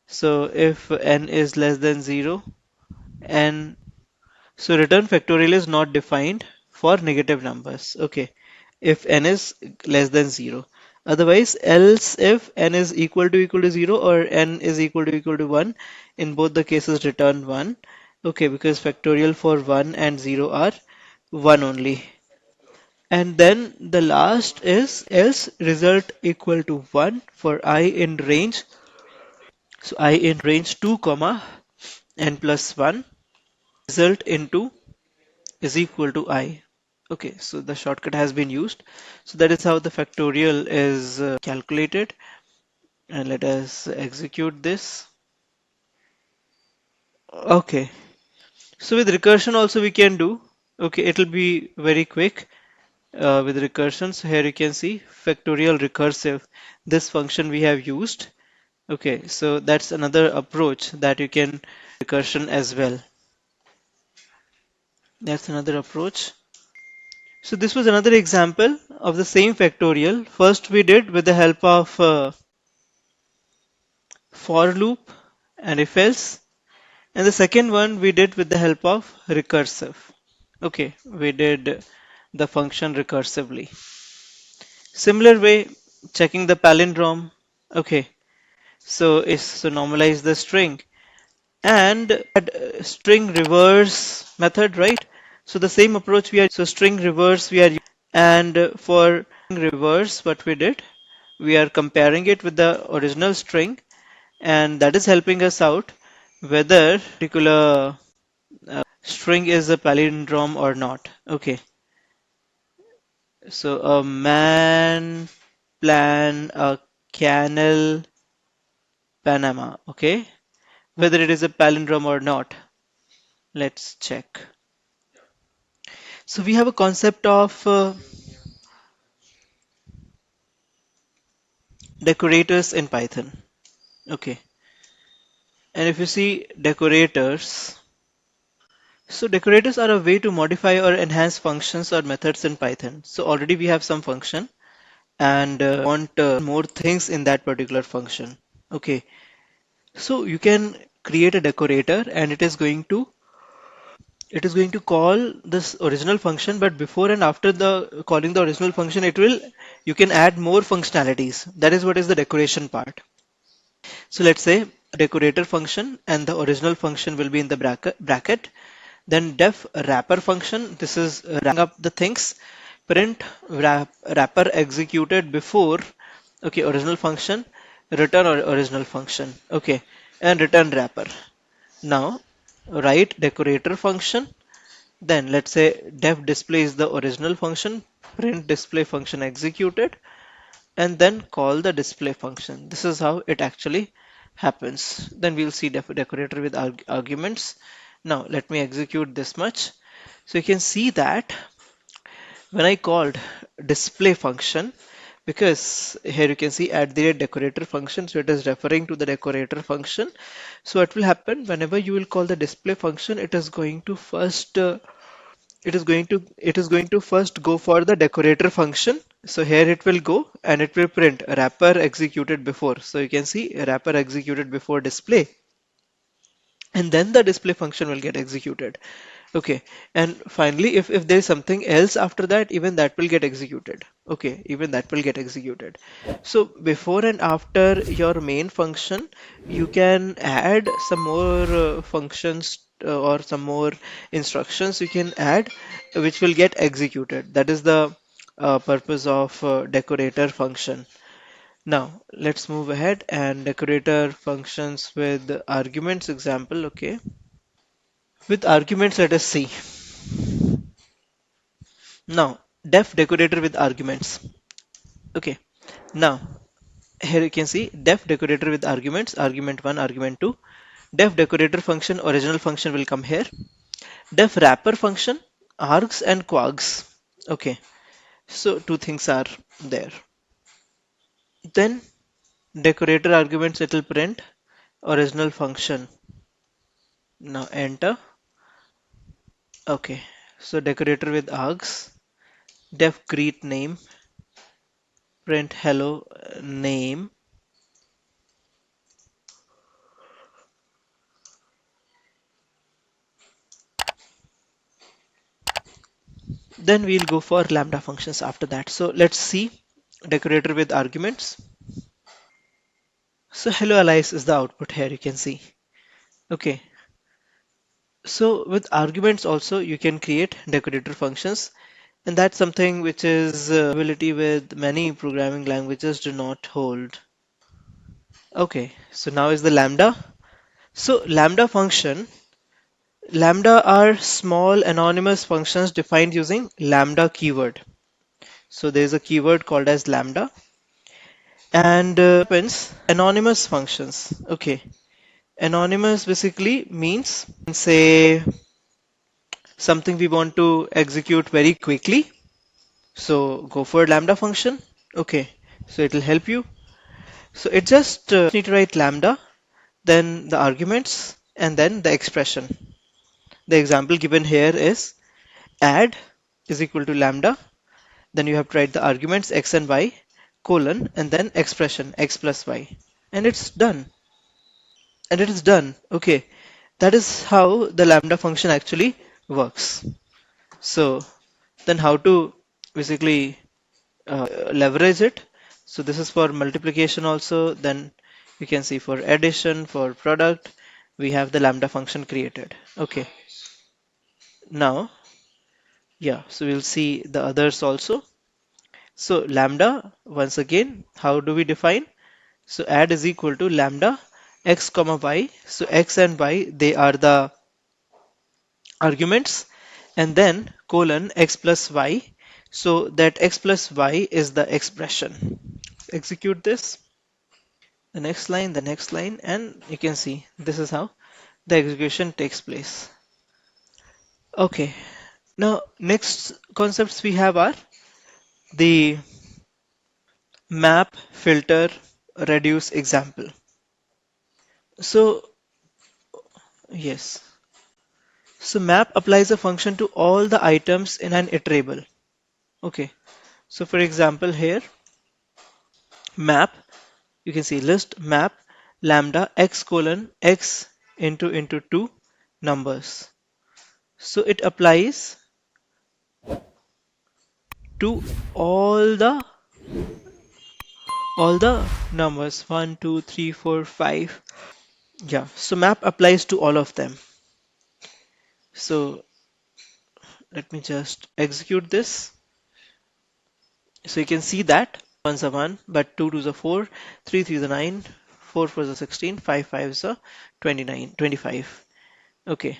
S1: So if n is less than 0, n, so return factorial is not defined for negative numbers. Okay, if n is less than 0. Otherwise, else if n is equal to 0 or n is equal to 1, in both the cases return 1. Okay, because factorial for 1 and 0 are 1 only. And then the last is else result equal to 1 for I in range. So I in range 2 comma n plus 1 result into is equal to I. Okay, so the shortcut has been used. So that is how the factorial is calculated. And let us execute this. Okay, so with recursion also we can do. Okay, it will be very quick with recursion. So here you can see factorial recursive. This function we have used. Okay, so that's another approach that you can recursion as well. That's another approach. So this was another example of the same factorial. First we did with the help of for loop and if else, and the second one we did with the help of recursive. Okay, we did the function recursively. Similar way, checking the palindrome. Okay, so normalize the string and add string reverse method, right? So the same approach we are, so string reverse we are, and for reverse what we did, we are comparing it with the original string, and that is helping us out whether particular string is a palindrome or not. Okay, so a man plan a canal Panama. Okay, whether it is a palindrome or not, let's check. So we have a concept of decorators in Python. Okay, and if you see decorators, so decorators are a way to modify or enhance functions or methods in Python. So already we have some function and want more things in that particular function. Okay, so you can create a decorator and it is going to call this original function, but before and after the calling the original function, you can add more functionalities. That is what is the decoration part. So let's say a decorator function and the original function will be in the bracket. Then def wrapper function, this is wrapping up the things. Print wrapper executed before, okay, original function, return or original function, okay, and return wrapper. Now write decorator function Then let's say def display is the original function, print display function executed, and then call the display function. This is how it actually happens. Then we'll see decorator with arguments. Now let me execute this much. So you can see that when I called display function, because here you can see at the rate decorator function, so it is referring to the decorator function. So what will happen whenever you will call the display function, it is going to first first go for the decorator function. So here it will go and it will print wrapper executed before. So you can see wrapper executed before display, and then the display function will get executed. Okay, and finally, if there is something else after that, even that will get executed. Okay, even that will get executed. So before and after your main function, you can add some more functions or some more instructions you can add, which will get executed. That is the purpose of decorator function. Now let's move ahead and decorator functions with arguments example. Okay, with arguments, let us see. Now, def decorator with arguments. Okay. Now, here you can see def decorator with arguments, argument 1, argument 2. Def decorator function, original function will come here. Def wrapper function, args and quargs. Okay. So two things are there. Then decorator arguments, it will print original function. Now enter. Okay. So decorator with args, def greet name, print hello name. Then we'll go for lambda functions after that. So let's see decorator with arguments. So hello Alice is the output here you can see. Okay. So with arguments also you can create decorator functions, and that's something which is ability with many programming languages do not hold. Okay. So now is the lambda. So lambda are small anonymous functions defined using lambda keyword. So there is a keyword called as lambda. And happens anonymous functions. Okay, anonymous basically means say something we want to execute very quickly. So go for lambda function. Okay, so it will help you. So it just need to write lambda, then the arguments, and then the expression. The example given here is add is equal to lambda. Then you have to write the arguments x and y colon and then expression x plus y, and it's done. And it is done. Okay, that is how the lambda function actually works. So then how to basically leverage it? So this is for multiplication also. Then you can see for addition, for product, we have the lambda function created. Okay, now yeah, so we'll see the others also. So lambda, once again, how do we define? So add is equal to lambda x comma y. So x and y, they are the arguments, and then colon x plus y, so that x plus y is the expression. Execute this, the next line, and you can see this is how the execution takes place. Okay, now next concepts we have are the map, filter, reduce example. So yes, so map applies a function to all the items in an iterable. Okay, so for example here map, you can see list map lambda x colon x into two numbers. So it applies to all the numbers 1, 2, 3, 4, 5. Yeah, so map applies to all of them. So let me just execute this. So you can see that 1's a 1, but 2 2's a 4, 3 3's a 9, 4 4's a 16, 5 5's a 29, 25. Okay.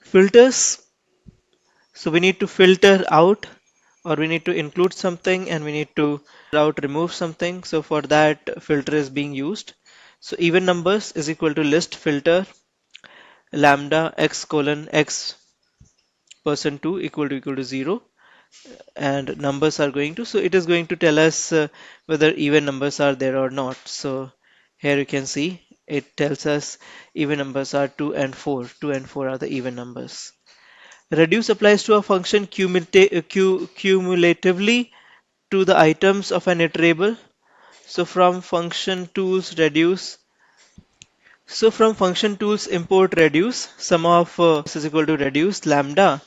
S1: Filters. So we need to filter out, or we need to include something, and we need to out remove something. So for that, filter is being used. So even numbers is equal to list filter lambda x colon x percent 2 equal to 0, and numbers are going to, so it is going to tell us whether even numbers are there or not. So here you can see it tells us even numbers are 2 and 4. 2 and 4 are the even numbers. Reduce applies to a function cumulatively to the items of an iterable. So from function tools reduce. So from function tools import reduce. Sum of is equal to reduce lambda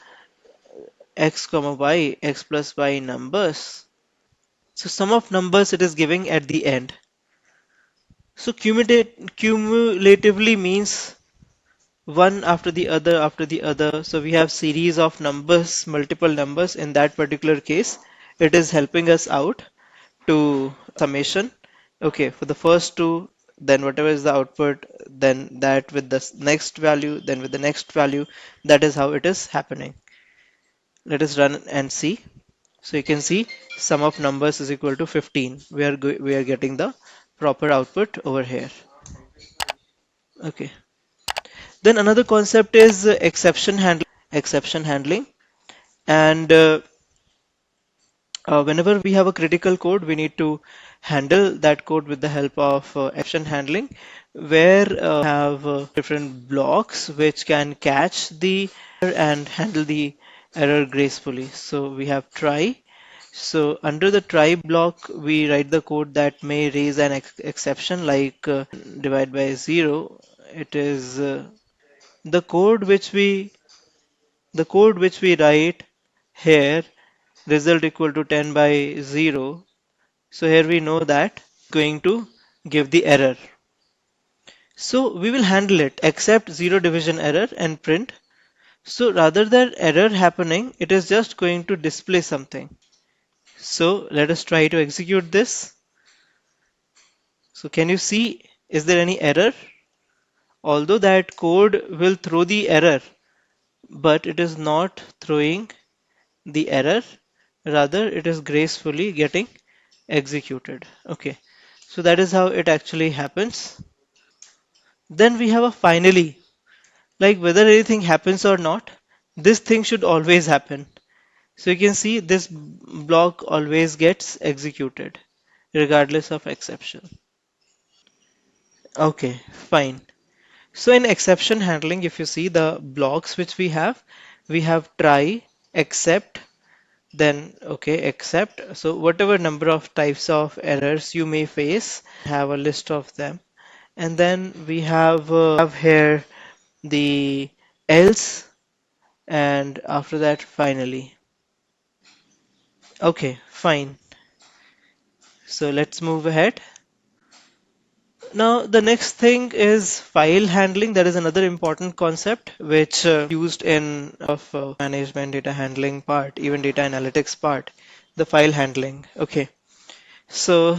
S1: x comma y x plus y numbers. So sum of numbers it is giving at the end. So cumulatively means one after the other. So we have series of numbers, multiple numbers. In that particular case, it is helping us out to summation. Okay, for the first two, then whatever is the output, then that with the next value, then with the next value. That is how it is happening. Let us run and see. So you can see sum of numbers is equal to 15. We are getting the proper output over here. Okay. Then another concept is exception handling. Exception handling, and whenever we have a critical code, we need to handle that code with the help of exception handling, where have different blocks which can catch the error and handle the error gracefully. So we have try. So under the try block, we write the code that may raise an exception like divide by 0. It is the code which we write here, result equal to 10 by 0. So here we know that going to give the error. So we will handle it except 0 division error and print. So rather than error happening, it is just going to display something. So let us try to execute this. So can you see, is there any error? Although that code will throw the error, but it is not throwing the error, rather it is gracefully getting executed. Okay, so that is how it actually happens. Then we have a finally, like whether anything happens or not, this thing should always happen. So you can see this block always gets executed regardless of exception. Okay, fine. So in exception handling, if you see the blocks which we have try, except, then okay, except. So whatever number of types of errors you may face, have a list of them. And then we have here the else, and after that finally. Okay, fine. So let's move ahead. Now the next thing is file handling. That is another important concept which used in of management, data handling part, even data analytics part, the file handling. Okay, so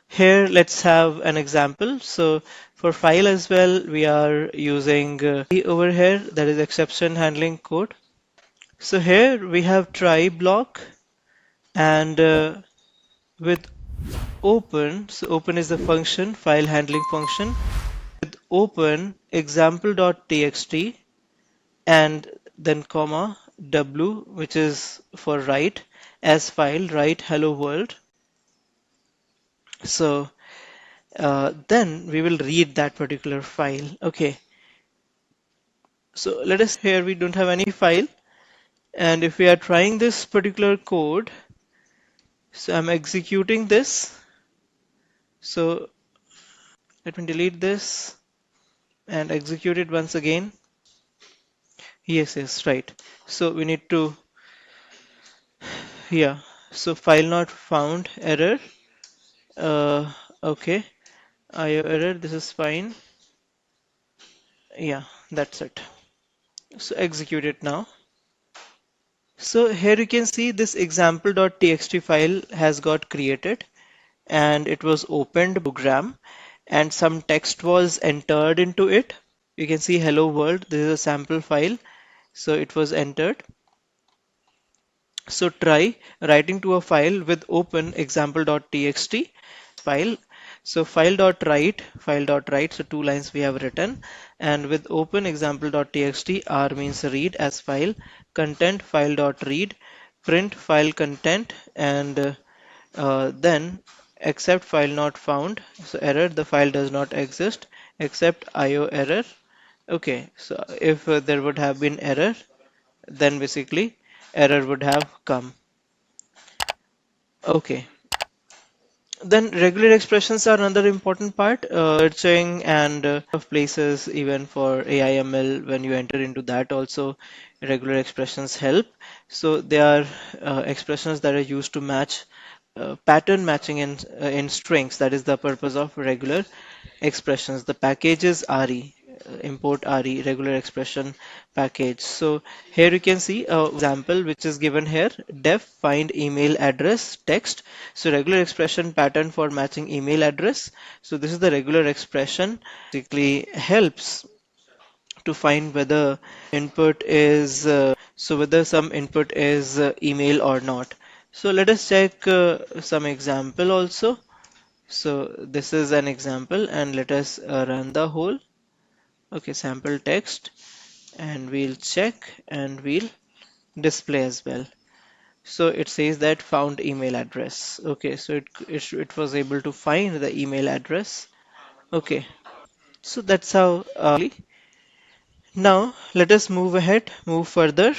S1: here let's have an example. So for file as well, we are using over here, that is exception handling code. So here we have try block, and with open, so open is the function, file handling function. With open example.txt and then comma w, which is for write as file, write hello world. So then we will read that particular file. Okay, so let us here we don't have any file, and if we are trying this particular code, so I'm executing this. So let me delete this and execute it once again. Yes, right. So we need to, yeah. So file not found error. Okay. IO error. This is fine. Yeah, that's it. So execute it now. So here you can see this example.txt file has got created, and it was opened program, and some text was entered into it. You can see hello world. This is a sample file. So it was entered. So try writing to a file with open example.txt file. So file.write, so two lines we have written, and with open example.txt, R means read as file, content file.read, print file content, and then except file not found. So error, the file does not exist, except IO error. Okay, so if there would have been error, then basically error would have come. Okay. Then regular expressions are another important part. Searching and of places even for AIML when you enter into that also regular expressions help. So they are expressions that are used to match pattern matching in strings. That is the purpose of regular expressions. The package is RE, import RE, regular expression package. So here you can see a example which is given here, def find email address text. So regular expression pattern for matching email address. So this is the regular expression, basically helps to find whether input is whether some input is email or not. So let us check some example also. So this is an example, and let us run the whole. Okay, sample text, and we'll check and we'll display as well. So it says that found email address. Okay, so it was able to find the email address. Okay, so that's how. Now let us move ahead, move further.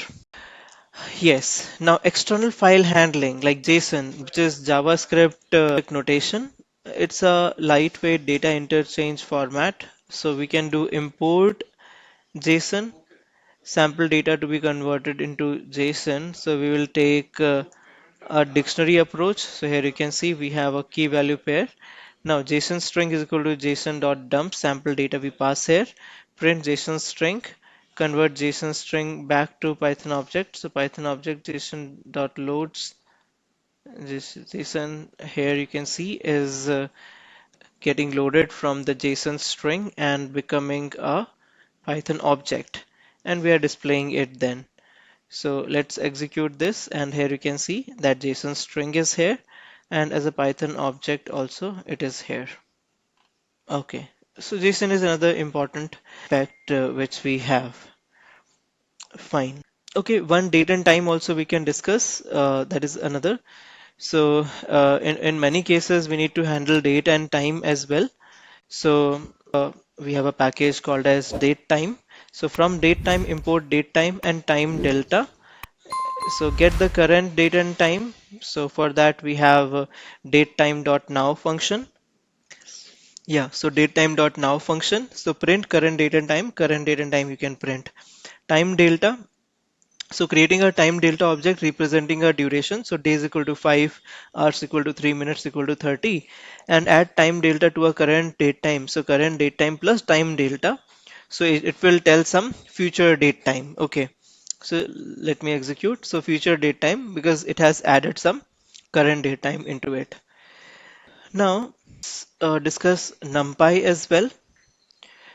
S1: Yes, now external file handling like JSON, which is JavaScript notation. It's a lightweight data interchange format. So we can do import JSON, sample data to be converted into JSON. So we will take a dictionary approach. So here you can see we have a key value pair. Now JSON string is equal to JSON.dump sample data we pass here. Print JSON string, convert JSON string back to Python object. So Python object JSON.loads. This JSON here you can see is getting loaded from the JSON string and becoming a Python object, and we are displaying it then. So let's execute this, and here you can see that JSON string is here, and as a Python object also it is here. Okay, so JSON is another important aspect which we have. Fine. Okay, one date and time also we can discuss. That is another. So in many cases we need to handle date and time as well. So we have a package called as datetime. So from datetime import datetime and time delta. So get the current date and time. So for that we have datetime.now function. Yeah, so datetime.now function. So print current date and time. Current date and time you can print. Time delta. So creating a time delta object representing a duration. So days equal to 5, hours equal to 3, minutes equal to 30, and add time delta to a current date time. So current date time plus time delta. So it will tell some future date time. Okay. So let me execute. So future date time because it has added some current date time into it. Now discuss NumPy as well.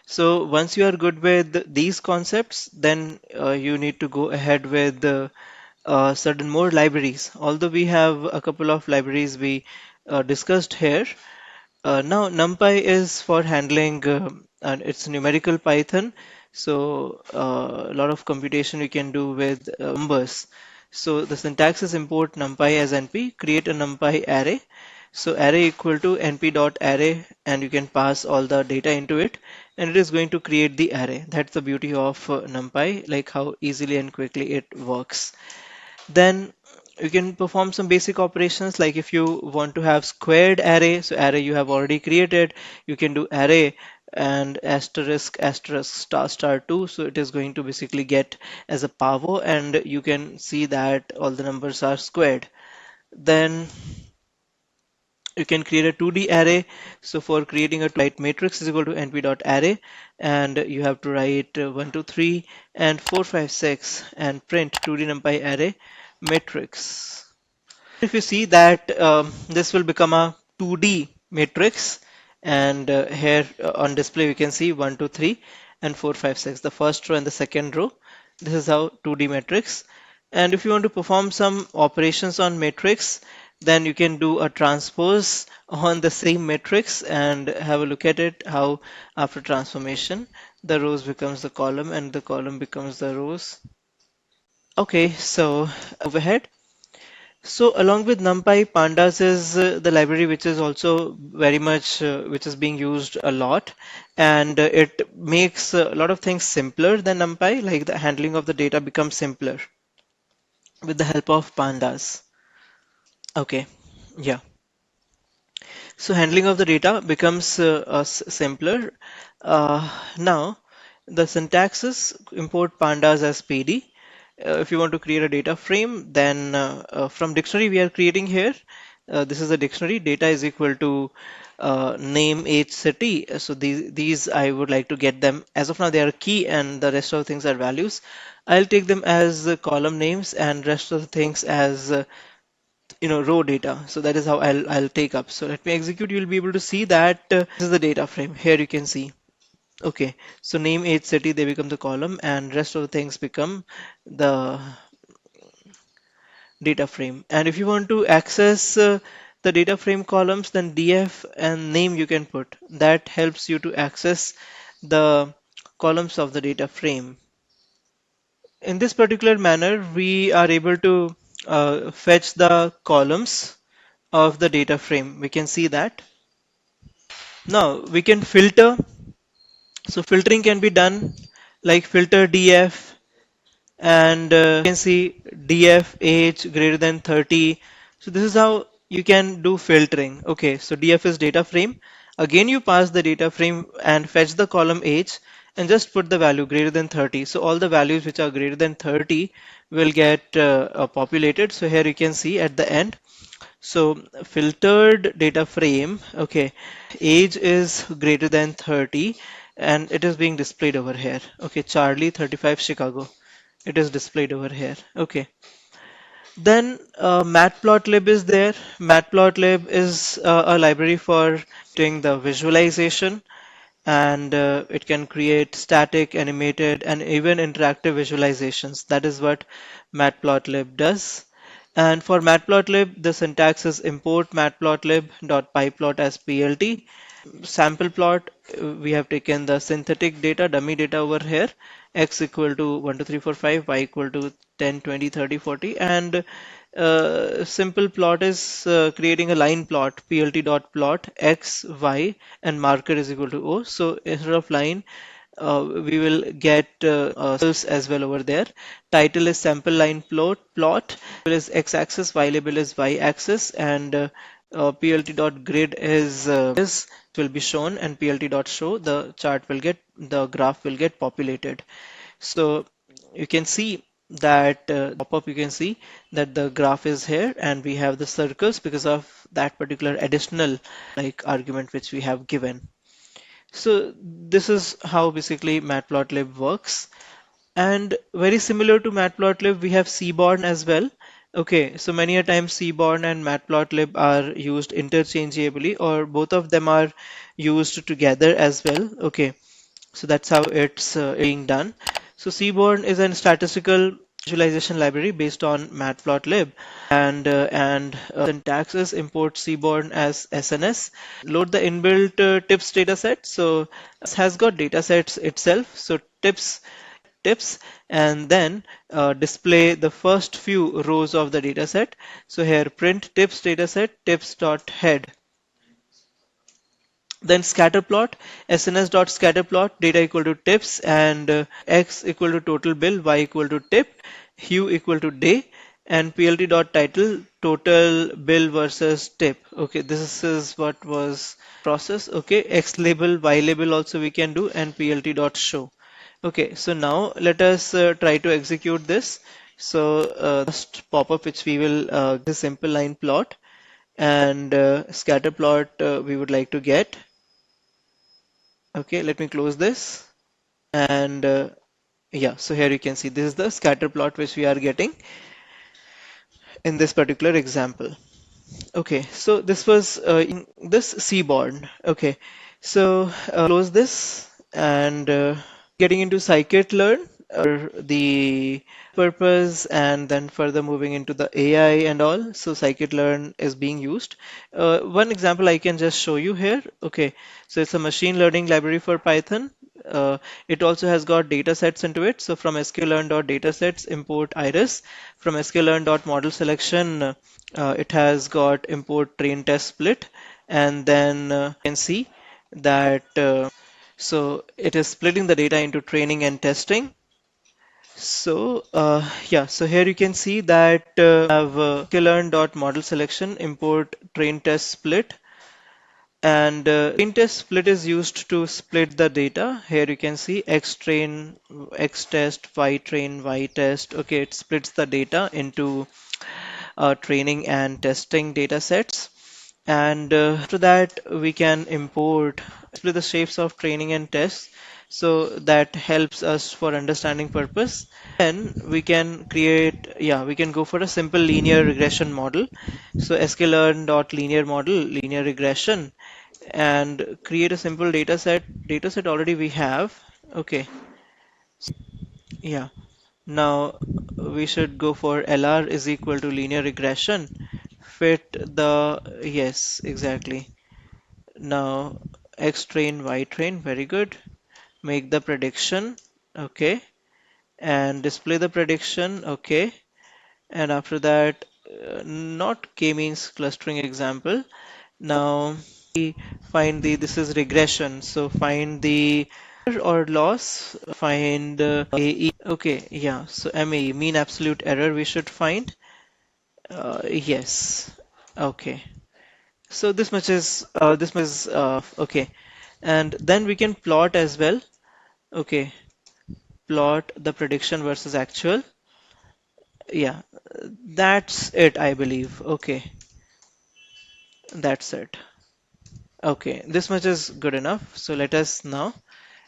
S1: So once you are good with these concepts, then you need to go ahead with certain more libraries. Although we have a couple of libraries we discussed here. Now NumPy is for handling and it's numerical Python. So a lot of computation we can do with numbers. So the syntax is import NumPy as NP, create a NumPy array. So array equal to np dot array, and you can pass all the data into it, and it is going to create the array. That's the beauty of NumPy, like how easily and quickly it works. Then you can perform some basic operations, like if you want to have squared array, so array you have already created, you can do array and asterisk asterisk star star 2, so it is going to basically get as a power, and you can see that all the numbers are squared. Then you can create a 2D array. So for creating a write matrix is equal to np.array, and you have to write 1, 2, 3 and 4, 5, 6 and print 2D numpy array matrix. If you see that this will become a 2D matrix, and here on display we can see 1, 2, 3 and 4, 5, 6, the first row and the second row. This is how 2D matrix. And if you want to perform some operations on matrix, then you can do a transpose on the same matrix and have a look at it how after transformation the rows becomes the column and the column becomes the rows. Okay, so move ahead. So along with NumPy, Pandas is the library which is also very much which is being used a lot, and it makes a lot of things simpler than NumPy, like the handling of the data becomes simpler with the help of Pandas. Okay, yeah. So handling of the data becomes simpler. Now, the syntax is import pandas as PD. If you want to create a data frame, then from dictionary we are creating here. This is a dictionary. Data is equal to name, age, city. So these I would like to get them. As of now, they are key, and the rest of the things are values. I'll take them as column names, and rest of the things as row data. So that is how I'll take up. So let me execute. You'll be able to see that this is the data frame. Here you can see. Okay, so name, age, city, they become the column, and rest of the things become the data frame. And if you want to access the data frame columns, then df and name you can put. That helps you to access the columns of the data frame. In this particular manner, we are able to fetch the columns of the data frame. We can see that. Now we can filter. So filtering can be done like filter df, and you can see df age greater than 30. So this is how you can do filtering. Okay, so df is data frame. Again, you pass the data frame and fetch the column age and just put the value greater than 30. So all the values which are greater than 30 will get populated. So here you can see at the end. So filtered data frame, okay, age is greater than 30 and it is being displayed over here. Okay, Charlie 35 Chicago. It is displayed over here. Okay. Then matplotlib is there. Matplotlib is a library for doing the visualization, and it can create static, animated, and even interactive visualizations. That is what matplotlib does. And for matplotlib, the syntax is import matplotlib.pyplot as plt. Sample plot, we have taken the synthetic data, dummy data over here, x equal to 1, 2, 3, 4, 5, y equal to 10, 20, 30, 40, and simple plot is creating a line plot, plt.plot x, y, and marker is equal to O. So instead of line, we will get symbols as well over there. Title is sample line plot. Label is x-axis, y label is y-axis, and plt.grid is this will be shown, and plt.show the graph will get populated. So you can see that pop-up you can see that the graph is here and we have the circles because of that particular additional like argument which we have given. So this is how basically matplotlib works. And very similar to matplotlib, we have seaborn as well. Okay, so many a time seaborn and matplotlib are used interchangeably, or both of them are used together as well. Okay, so that's how it's being done. So Seaborn is a statistical visualization library based on Matplotlib, and syntax is import Seaborn as SNS, load the inbuilt tips dataset. So has got datasets itself. So tips, and then display the first few rows of the dataset. So here print tips dataset tips.head. Then scatterplot, sns.scatterplot, data equal to tips, and x equal to total bill, y equal to tip, hue equal to day, and plt.title, total bill versus tip. Okay, this is what was process. Okay, x label, y label also we can do, and plt.show. Okay, so now let us try to execute this. So first pop-up which we will the simple line plot, and scatter plot we would like to get. Okay, let me close this, and yeah, so here you can see this is the scatter plot which we are getting in this particular example. Okay, so this was in this seaborn. Okay, so close this, and getting into scikit-learn. the purpose, and then further moving into the AI and all. So scikit-learn is being used. One example I can just show you here. Okay, so it's a machine learning library for Python. Uh, it also has got data sets into it. So from sklearn.datasets, import iris. From sklearn.model selection, it has got import train test split. And then you can see that so it is splitting the data into training and testing. So yeah, so here you can see that have sklearn.model selection, import train test split, and train test split is used to split the data. Here you can see X train, X test, Y train, Y test. Okay, it splits the data into training and testing data sets. And after that, we can import split the shapes of training and tests. So that helps us for understanding purpose. Then we can create, yeah, we can go for a simple linear regression model. So sklearn.linear model, linear regression, and create a simple data set. Data set already we have. Okay, yeah. Now we should go for LR is equal to linear regression. Fit the, yes, exactly. Now X train, Y train, very good. Make the prediction, okay, and display the prediction, okay. And after that, not k-means clustering example. Now find the, this is regression, so find the or loss, find AE. Okay, yeah, so MAE, mean absolute error we should find. Yes, okay. So this much is okay, and then we can plot as well. Okay, plot the prediction versus actual. Yeah, that's it, I believe. Okay, that's it. Okay, this much is good enough. So let us now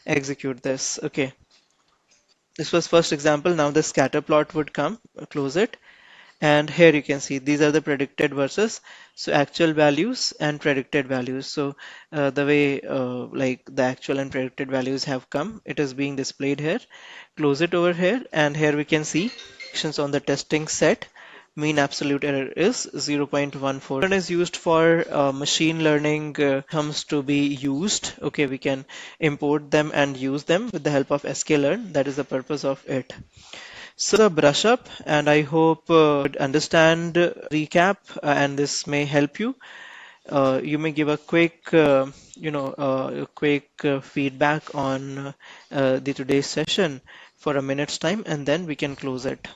S1: execute this. Okay, this was first example. Now the scatter plot would come. Close it. And here you can see these are the predicted versus so actual values and predicted values. So the way like the actual and predicted values have come, it is being displayed here. Close it over here, and here we can see actions on the testing set. Mean absolute error is 0.14. One is used for machine learning comes to be used. Okay, we can import them and use them with the help of sklearn. That is the purpose of it. So the brush up, and I hope understand recap, and this may help you. You may give a quick, a quick feedback on the today's session for a minute's time, and then we can close it.